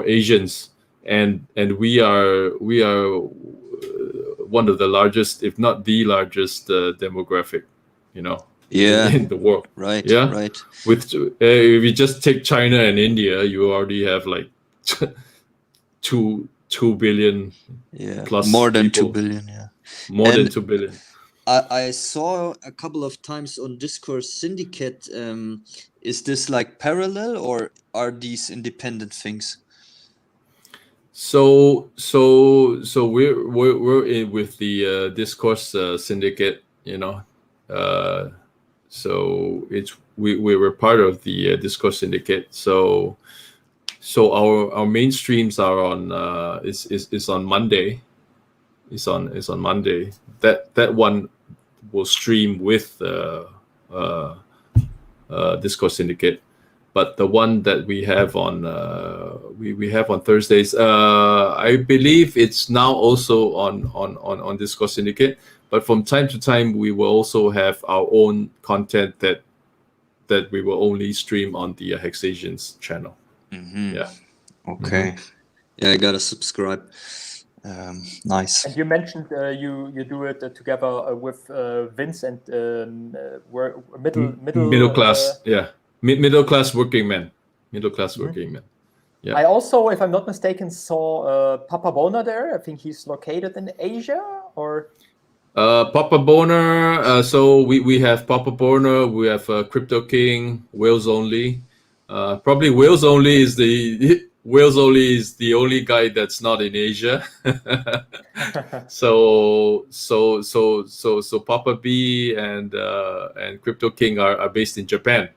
Asians, and we are one of the largest, if not the largest, demographic, in the world. Right. With if you just take China and India, you already have like 2 billion plus more than people. 2 billion. More than 2 billion. I saw a couple of times on Discord Syndicate. Is this like parallel, or are these independent things? So we're in with the Discourse Syndicate, so we were part of the Discourse Syndicate. So our main streams are on is on Monday. It's on Monday. That one will stream with Discourse Syndicate. But the one that we have on we have on Thursdays, I believe it's now also on Discourse Syndicate. But from time to time, we will also have our own content that we will only stream on the Hex Asians channel. Mm-hmm. Yeah. Okay. Yeah, I gotta subscribe. Nice. And you mentioned you do it together with Vince and middle class. Middle class working men. Working men. Yeah. I also, if I'm not mistaken, saw Papa Bona there. I think he's located in Asia, or. Papa Boner. So we have Papa Boner. We have Crypto King. Wales Only. Probably Wales Only is the only guy that's not in Asia. so Papa B and Crypto King are based in Japan.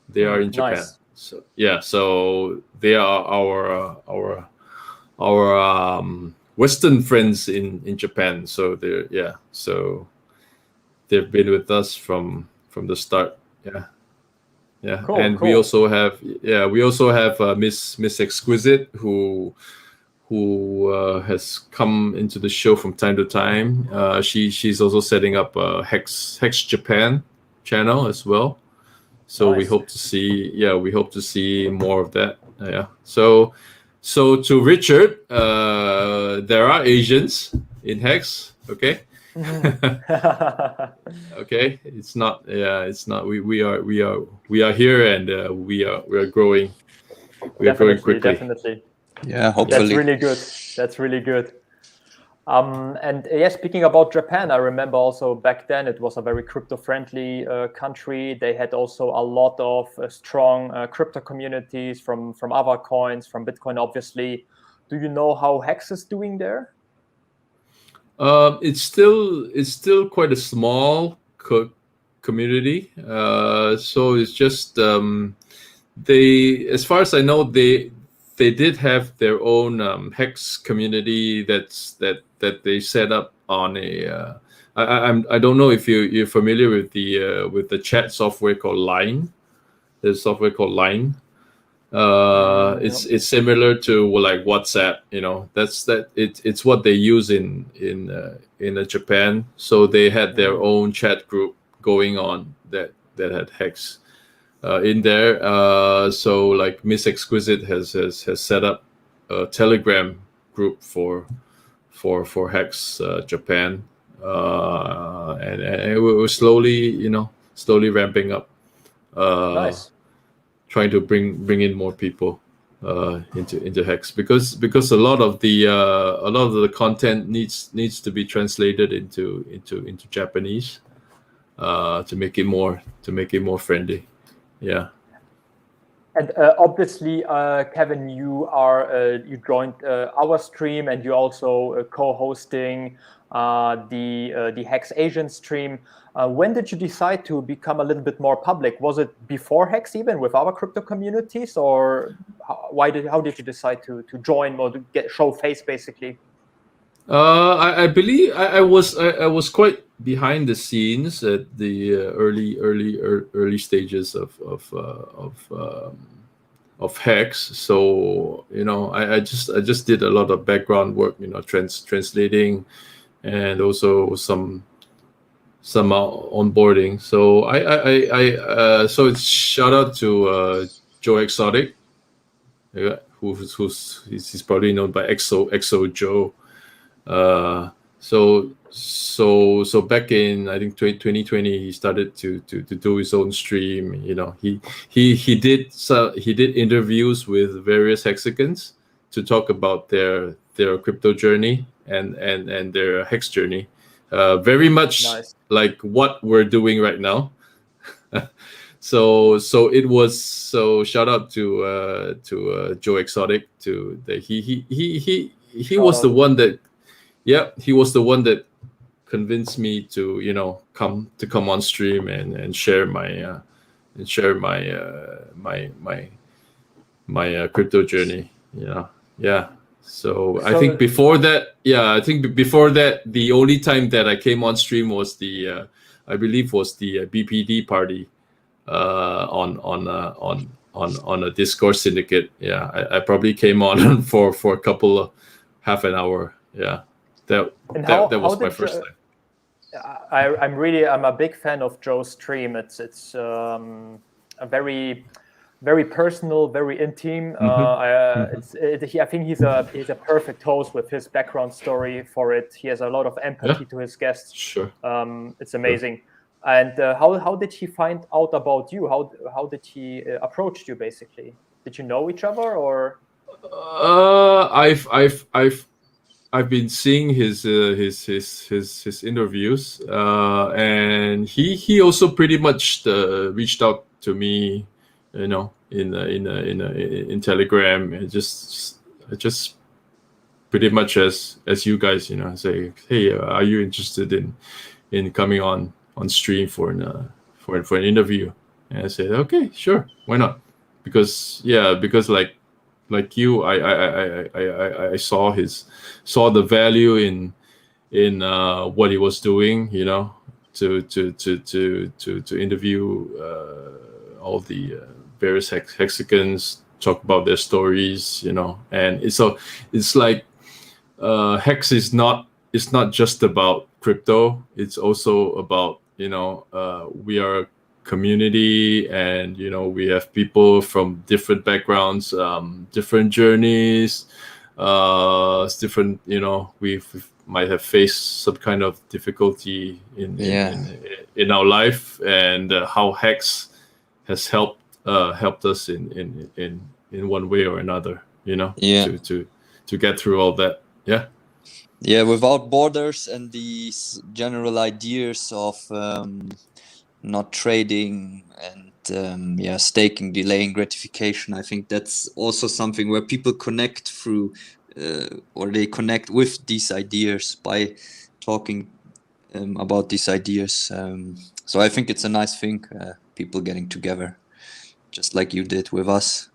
They are in Japan. Nice. So yeah, so they are our Western friends in Japan. So they've been with us from the start. Yeah. Cool, and cool. we also have Miss Exquisite who has come into the show from time to time. She's also setting up a Hex Japan channel as well. So nice. we hope to see more of that. Yeah. So to Richard, there are Asians in Hex. Okay. Okay. It's not. We are here, and we are growing. We are growing quickly. Definitely. Yeah. Hopefully. That's really good. And speaking about Japan, I remember also back then it was a very crypto-friendly country. They had also a lot of strong crypto communities from other coins, from Bitcoin, obviously. Do you know how Hex is doing there? It's still quite a small community. So it's just they, as far as I know, they did have their own Hex community that they set up on a. I don't know if you're familiar with the chat software called Line. There's software called Line. It's similar to like WhatsApp. It's what they use in Japan. So they had their own chat group going on that had Hex in there. So like Miss Exquisite has set up a Telegram group for Hex Japan, and we're slowly ramping up. Nice. Trying to bring in more people into Hex because a lot of the content needs to be translated into Japanese to make it more friendly. Yeah. And obviously, Kevin, you joined our stream, and you're also co-hosting the Hex Asian stream. When did you decide to become a little bit more public? Was it before Hex, even with our crypto communities, or how did you decide to join or to show face, basically? I believe I was quite behind the scenes at the early stages of Hex. So I just did a lot of background work, translating, and also some onboarding. So so it's shout out to Joe Exotic, he's probably known by Exo Joe. So back in, I think, 2020, he started to do his own stream. He did interviews with various hexagons to talk about their crypto journey and their Hex journey. Very much nice. Like what we're doing right now. So it was, so shout out to Joe Exotic. He was the one that. Yeah, he was the one that convinced me to come on stream and share my crypto journey. Yeah. So I think before that, the only time that I came on stream was the BPD party on a Discord syndicate. Yeah, I probably came on for a couple of half an hour. Yeah. That was my first time. I'm a big fan of Joe's stream. It's a very, very personal, very intimate. I think he's a perfect host with his background story for it. He has a lot of empathy to his guests. Sure. It's amazing. Sure. And how did he find out about you? How did he approach you, basically? Did you know each other, or? I've been seeing his interviews, and he also pretty much reached out to me, in Telegram, and just pretty much as you guys, say, hey, are you interested in coming on stream for an interview? And I said, okay, sure, why not? Because like you, I saw the value in what he was doing, to interview all the various hexagons, talk about their stories, and it's like Hex is not just about crypto. It's also about we are community, and we have people from different backgrounds, different journeys, different, we might have faced some kind of difficulty in our life, and how Hex has helped us in one way or another, to get through all that. Without borders and these general ideas of not trading and staking, delaying gratification. I think that's also something where people connect through, or they connect with these ideas by talking about these ideas. So I think it's a nice thing, people getting together, just like you did with us.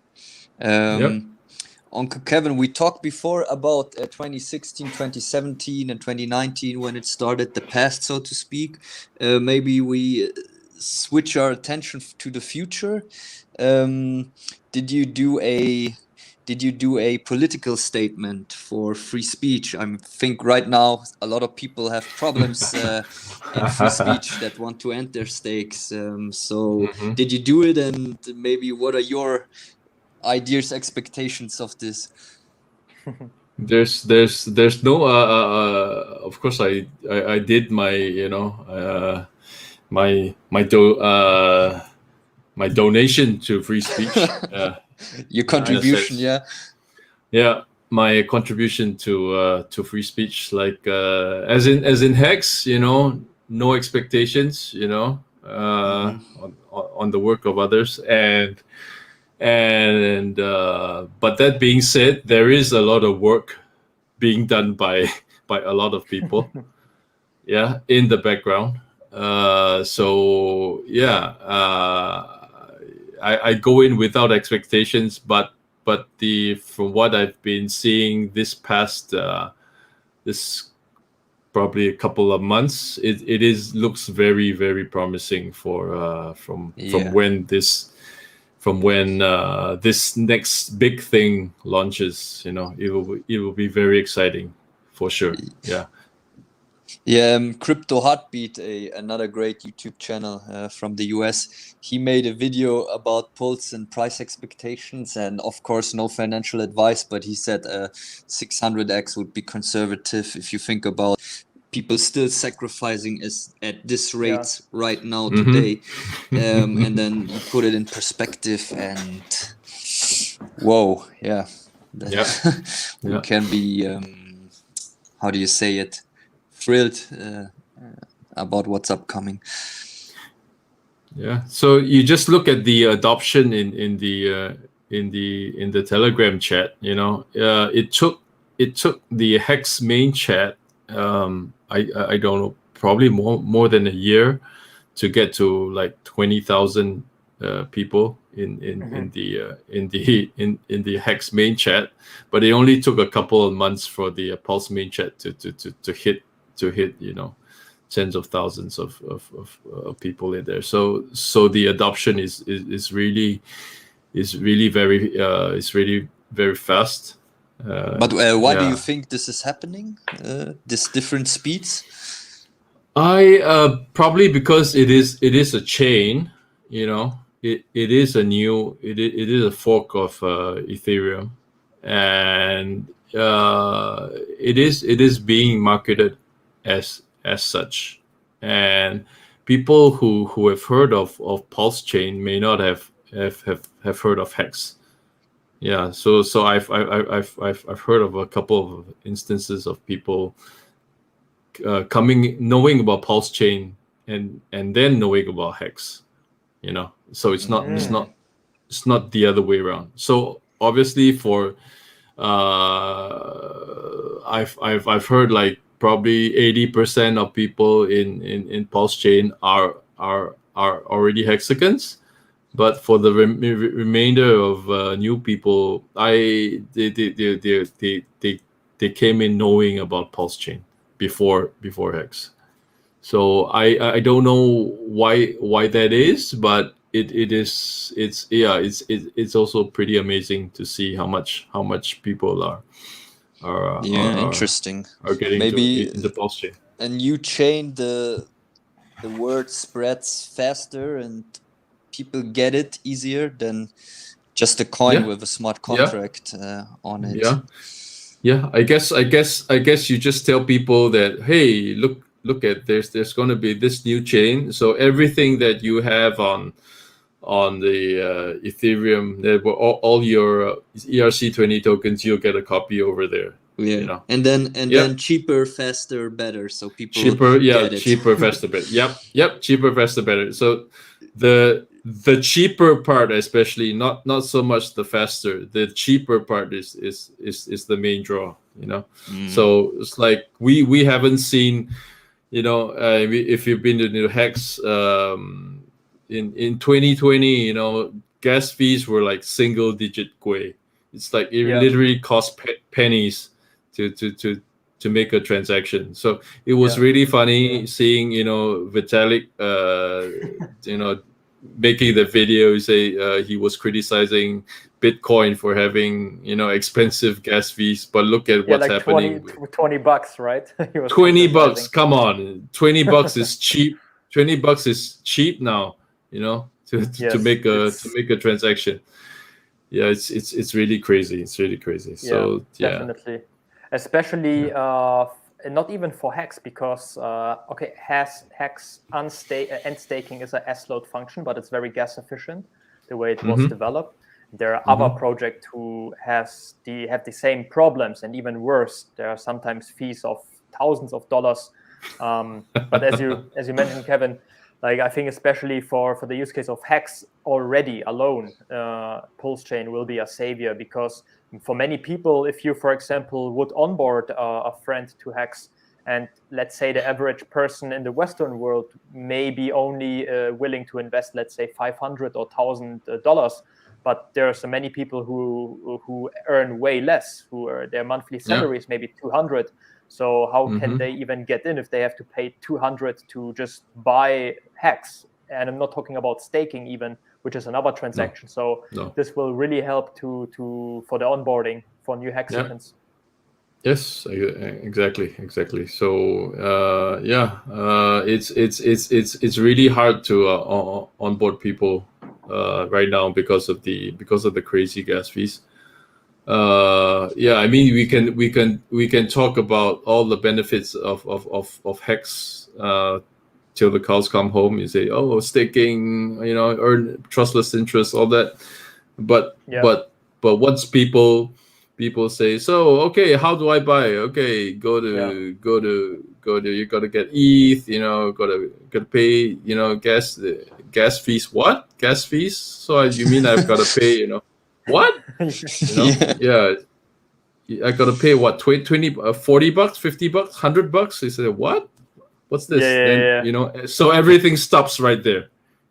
Uncle Kevin, we talked before about 2016, 2017, and 2019 when it started, the past, so to speak. Maybe we switch our attention to the future. Did you do a political statement for free speech? I think right now a lot of people have problems in free speech that want to end their stakes. So did you do it, and maybe what are your ideas, expectations of this? There's no of course I did my my donation to free speech. Your contribution, yeah, my contribution to free speech, like as in Hex, no expectations, on the work of others, and but that being said, there is a lot of work being done by a lot of people, in the background. So yeah, I go in without expectations, but from what I've been seeing this past this probably a couple of months, it looks very, very promising for from when this next big thing launches. It will be very exciting for sure. Crypto Heartbeat, another great YouTube channel from the US. He made a video about pulse and price expectations, and of course no financial advice, but he said 600x would be conservative if you think about people still sacrificing at this rate right now today. And then you put it in perspective, and whoa, we can be how do you say it, thrilled about what's upcoming. So you just look at the adoption in the Telegram chat. It took the Hex main chat I don't know, probably more than a year to get to like 20,000 people in the Hex main chat, but it only took a couple of months for the Pulse main chat to hit tens of thousands of people in there. So the adoption is really very fast. But why do you think this is happening? This different speeds? I probably because it is a chain. It is a fork of Ethereum, and it is being marketed as such, and people who have heard of Pulse Chain may not have heard of Hex. So I've heard of a couple of instances of people knowing about Pulse Chain and then knowing about Hex. So it's not the other way around. So obviously for I've heard like probably 80% of people in Pulse Chain are already hexagons. But for the remainder of new people, they came in knowing about Pulse Chain before Hex. So I don't know why that is, but it's also pretty amazing to see how much people are interesting. Are getting maybe into Pulse Chain. A new chain, the word spreads faster and people get it easier than just a coin with a smart contract on it. I guess you just tell people that, hey, look at there's going to be this new chain, so everything that you have on the Ethereum, that were all your ERC20 tokens, you'll get a copy over there. And then cheaper, faster, better, so people get it. Cheaper, faster, better. Yep, cheaper, faster, better. So the cheaper part, especially not so much the faster, the cheaper part is the main draw. So it's like we haven't seen, if you've been to Hex in 2020, gas fees were like single digit gwei. It's like it literally cost pennies to to make a transaction. So it was really funny seeing, Vitalik, making the video. Say he was criticizing Bitcoin for having, expensive gas fees, but look at what's like happening. $20, right? He was $20, come on, $20 is cheap. $20 is cheap now, to make a transaction. Yeah, it's really crazy. It's really crazy. So definitely, especially not even for Hex, because Hex end staking is an S-load function, but it's very gas efficient the way it was developed. There are other projects who have the same problems, and even worse. There are sometimes fees of thousands of dollars. But as you mentioned, Kevin, like I think especially for the use case of Hex already alone, Pulse Chain will be a savior, because for many people, if you, for example, would onboard a friend to Hex, and let's say the average person in the Western world may be only willing to invest, let's say, $500 or $1,000, but there are so many people who earn way less, their monthly salary is maybe 200. So how can they even get in if they have to pay 200 to just buy Hex? And I'm not talking about staking even, which is another transaction. This will really help for the onboarding for new Hexicans. Yes, exactly. So it's really hard to onboard people right now because of the crazy gas fees. I mean, we can talk about all the benefits of Hex till the cows come home. You say, oh, staking, earn trustless interest, all that. But once people say, so okay, how do I buy? Okay, go to you gotta get ETH, gotta pay, gas fees. What? Gas fees? So you mean I've gotta pay, what? I gotta pay what, 20, $40, $50, $100? He said, what? What's this? So everything stops right there.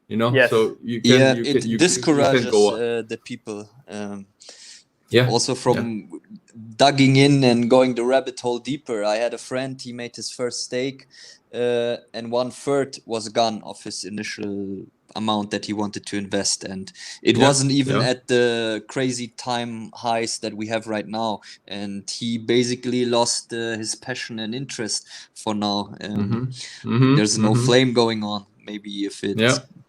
So you can it discourages the people. Also from digging in and going the rabbit hole deeper. I had a friend, he made his first stake, and 1/3 was gone of his initial amount that he wanted to invest, and it wasn't even at the crazy time highs that we have right now, and he basically lost his passion and interest for now. There's no flame going on. Maybe if it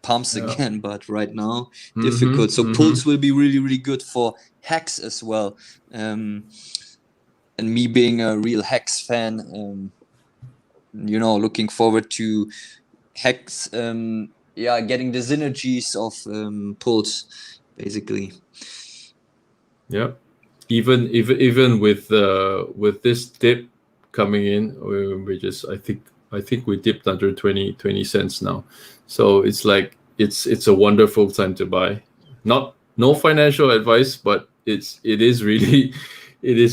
pumps again, but right now difficult. So Pulse will be really, really good for Hex as well. And me being a real Hex fan, looking forward to Hex, getting the synergies of Pulse, basically. Yeah, even with this dip coming in, we just I think we dipped under 20 cents now. So it's like it's a wonderful time to buy. No financial advice, but it is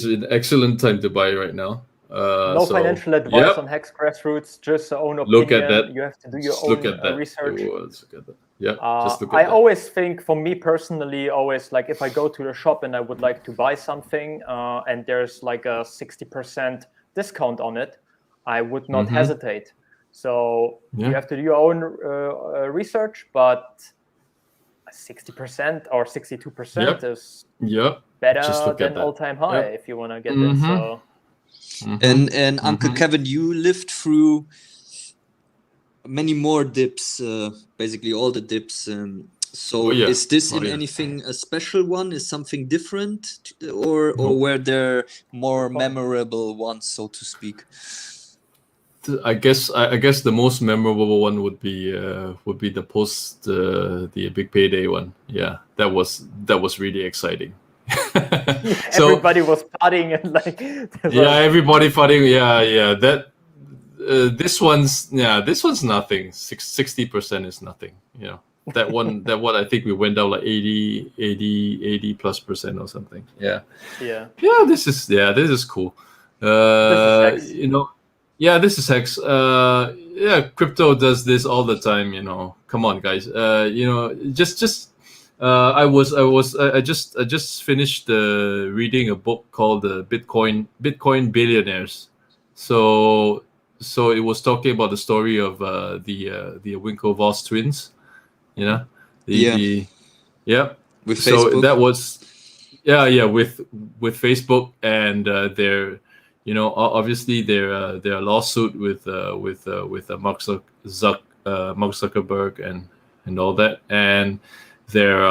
an excellent time to buy right now. Financial advice on Hex Grassroots, just your own opinion. Look at that. You have to do your own research. Look at that. Yeah, just look at I that. always think, for me personally, like if I go to the shop and I would like to buy something, and there's like a 60% discount on it, I would not hesitate. So you have to do your own research, but 60% or 62% is better than all-time high if you want to get it. So. And Uncle Kevin, you lived through many more dips, basically all the dips. Is this anything a special one? Is something different, or were there more memorable ones, so to speak? I guess the most memorable one would be the post the big payday one. Yeah, that was really exciting. Everybody was partying and everybody partying. That this one's nothing. 60% is nothing. That one I think we went down like 80+% or something. This is cool. This is Hex. Crypto does this all the time. Come on, guys. I just finished reading a book called Bitcoin Billionaires. So it was talking about the story of the Winklevoss twins, you know, With so Facebook. that was with Facebook and their, you know, obviously their lawsuit with Mark Zuckerberg and all that, and their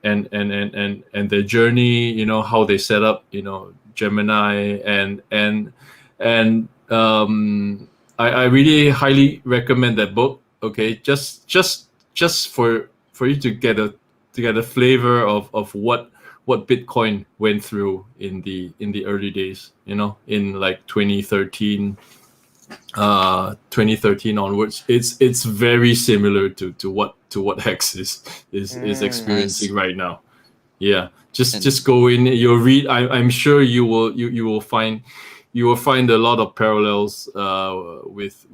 and their journey, you know, how they set up, you know, Gemini and I really highly recommend that book. Okay, just for you to get a flavor of what Bitcoin went through in the early days, you know, in like 2013 onwards. It's very similar to what Hex is experiencing right now. Yeah, just go in, you'll read. I'm sure you will find a lot of parallels with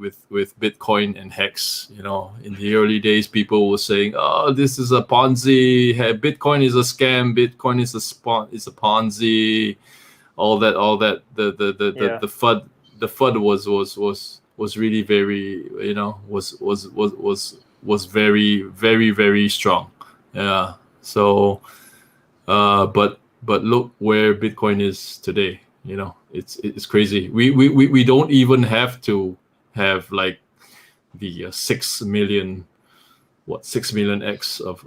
Bitcoin and Hex. You know, in the early days, people were saying, "Oh, this is a Ponzi. Bitcoin is a scam. Bitcoin is a Ponzi." All that. The FUD was really very, you know, was very, very, very strong. Yeah. So, but look where Bitcoin is today. You know, it's crazy. We don't even have to have like the 6 million X of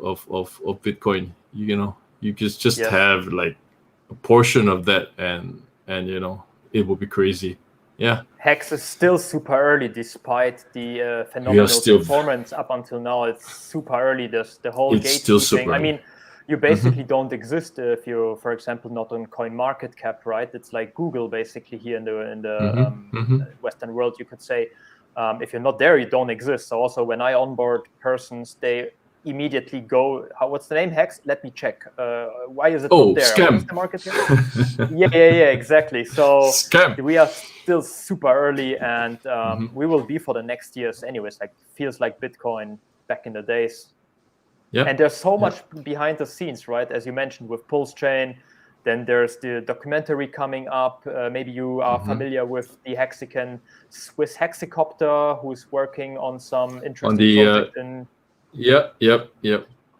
Bitcoin. You know, you just have like a portion of that, and you know, it will be crazy. Yeah. Hex is still super early, despite the phenomenal performance up until now. It's super early. The whole gatekeeping. I mean, you basically don't exist if you're, for example, not on CoinMarketCap, right? It's like Google basically here in the Western world, you could say. If you're not there, you don't exist. So also when I onboard persons, they immediately go, what's the name, Hex? Let me check. Why is it not there? Scam. What's the market cap? yeah, exactly. So scam. We are still super early, and we will be for the next years anyways. Like, feels like Bitcoin back in the days. Yeah. And there's so much behind the scenes, right? As you mentioned with Pulse Chain. Then there's the documentary coming up. Maybe you are familiar with the Hexagon Swiss hexacopter, who's working on some interesting project in. Yep.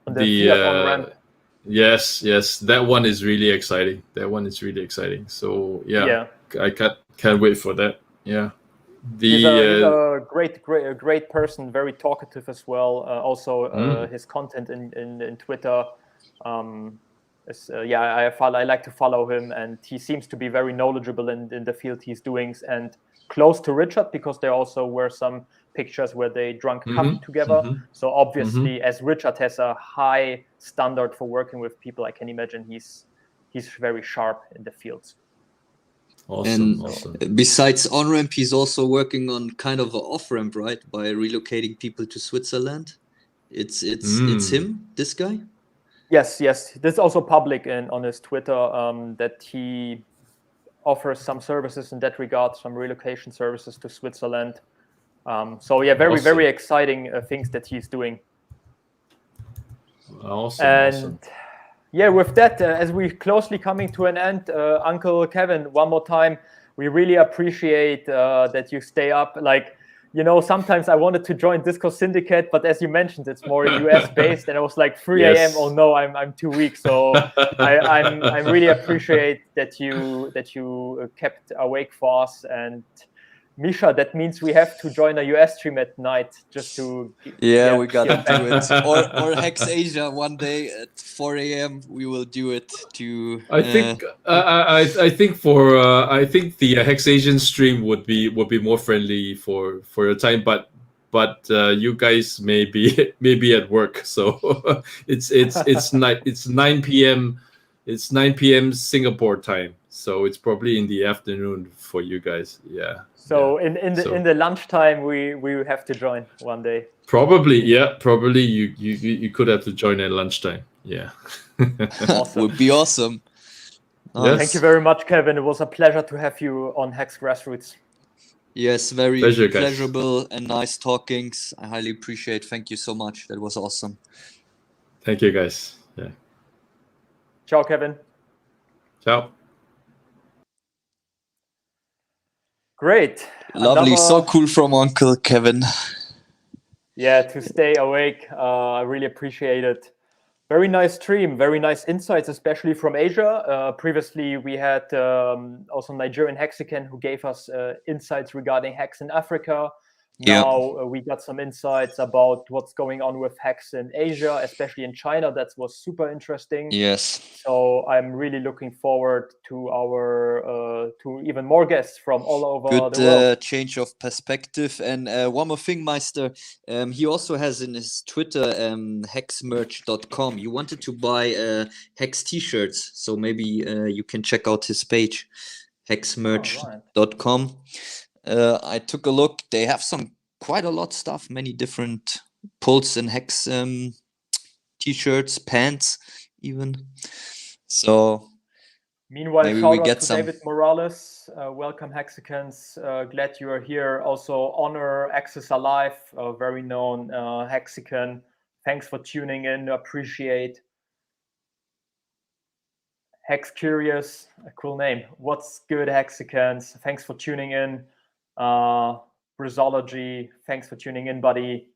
On the Fiat on-ramp. Yes, that one is really exciting. So I can't wait for that. Yeah. He's a great person, very talkative as well. Also, his content in Twitter. I like to follow him, and he seems to be very knowledgeable in the field he's doing, and close to Richard, because there also were some pictures where they drank coffee together. So obviously, as Richard has a high standard for working with people, I can imagine he's very sharp in the fields. Awesome. Besides on-ramp, he's also working on kind of an off-ramp, right? By relocating people to Switzerland. It's him, this guy? Yes. This is also public on his Twitter, that he offers some services in that regard, some relocation services to Switzerland. Very exciting things that he's doing. Awesome. Yeah, with that, as we're closely coming to an end, Uncle Kevin, one more time, we really appreciate that you stay up. Like, you know, sometimes I wanted to join Disco Syndicate, but as you mentioned, it's more US based, and I was like 3 a.m. Oh no, I'm too weak. So I really appreciate that you kept awake for us. And Misha, that means we have to join a US stream at night just to. Yeah, we gotta do it. Or Hex Asia one day at 4 a.m. We will do it to. I think the Hex Asian stream would be more friendly for your time, but you guys may be at work, so it's 9 p.m. It's 9 p.m. Singapore time, so it's probably in the afternoon for you guys. Yeah. So in the lunchtime we have to join one day. Probably you could have to join at lunchtime. Yeah. Awesome. Would be awesome. Yes. Thank you very much, Kevin. It was a pleasure to have you on Hex Grassroots. Yes, very pleasurable and nice talkings. I highly appreciate. Thank you so much. That was awesome. Thank you, guys. Yeah. Ciao, Kevin. Ciao. Great. Lovely. So cool from Uncle Kevin. Yeah, to stay awake. I really appreciate it. Very nice stream, very nice insights, especially from Asia. Previously, we had also Nigerian Hexagon who gave us insights regarding Hex in Africa. Now we got some insights about what's going on with Hex in Asia, especially in China. That was super interesting. Yes. So I'm really looking forward to our to even more guests from all over the world. Good change of perspective. And one more thing, Meister. He also has in his Twitter hexmerch.com. You wanted to buy Hex t-shirts, so maybe you can check out his page, hexmerch.com. I took a look. They have quite a lot of stuff, many different Pulse and Hex t-shirts, pants even. So meanwhile, maybe shout we out get to some. David Morales. Welcome, Hexicans. Glad you are here. Also, Honor, Access Alive, a very known Hexican. Thanks for tuning in. Appreciate. Hex Curious, a cool name. What's good, Hexicans? Thanks for tuning in. Brizology, thanks for tuning in, buddy.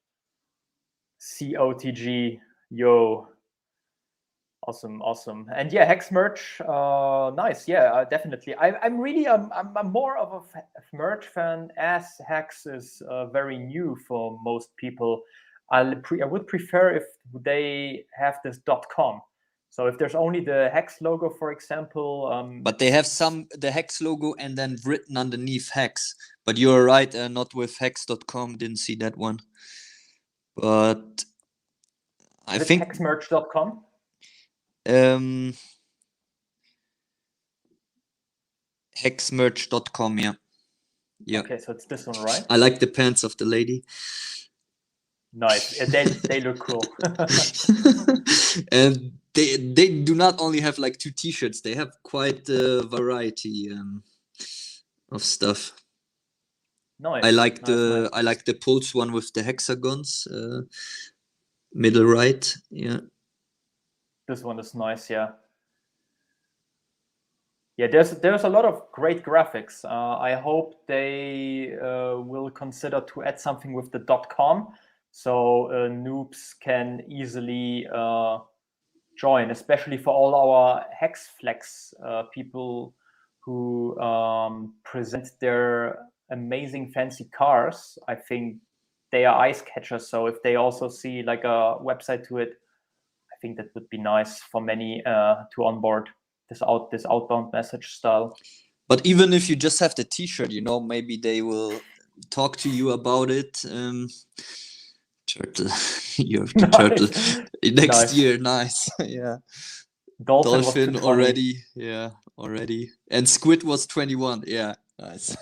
COTG, yo. Awesome. And yeah, Hex merch, nice. Yeah, definitely. I'm really I'm more of a merch fan, as Hex is very new for most people. I would prefer if they have this .com. So if there's only the Hex logo, for example, but they have the Hex logo and then written underneath Hex. But you're right, not with Hex.com. Didn't see that one. But I think hexmerch.com. Hexmerch.com, yeah. Okay, so it's this one, right? I like the pants of the lady. Nice. They look cool. And they do not only have like 2 t-shirts, they have quite a variety of stuff. Nice. I like the Pulse one with the hexagons, middle right. Yeah. This one is nice, yeah. Yeah, there's a lot of great graphics. I hope they will consider to add something with the .com, so noobs can easily join, especially for all our HexFlex people who present their amazing fancy cars. I think they are ice catchers, so if they also see like a website to it, I think that would be nice for many to onboard this outbound message style. But even if you just have the t-shirt, maybe they will talk to you about it. Turtle, you have the turtle next year. Nice. Yeah. Dolphin already. Yeah, already. And Squid was 21. Yeah, nice.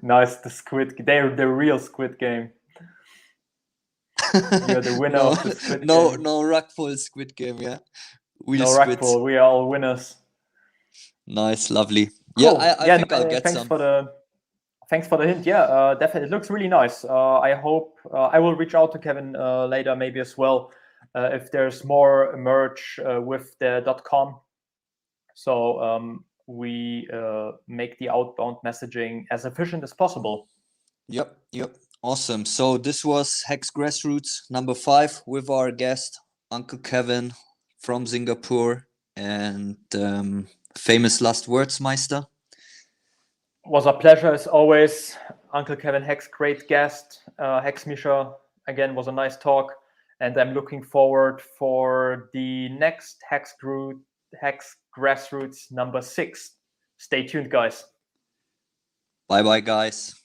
Nice. The Squid. They're the real Squid Game. You're the winner of the Squid Game. No rugful Squid Game. Yeah. No rugful. We are all winners. Nice, lovely. Cool. Yeah, I think I'll get thanks some. Thanks for the hint. Yeah, definitely. It looks really nice. I hope I will reach out to Kevin later, maybe as well, if there's more merch with the .com. So we make the outbound messaging as efficient as possible. Yep. Awesome. So this was Hex Grassroots number 5 with our guest, Uncle Kevin from Singapore. And famous last words, Meister. Was a pleasure as always. Uncle Kevin Hex, great guest. Hex Misha, again, was a nice talk. And I'm looking forward for the next Hex Grassroots number 6. Stay tuned, guys. Bye-bye, guys.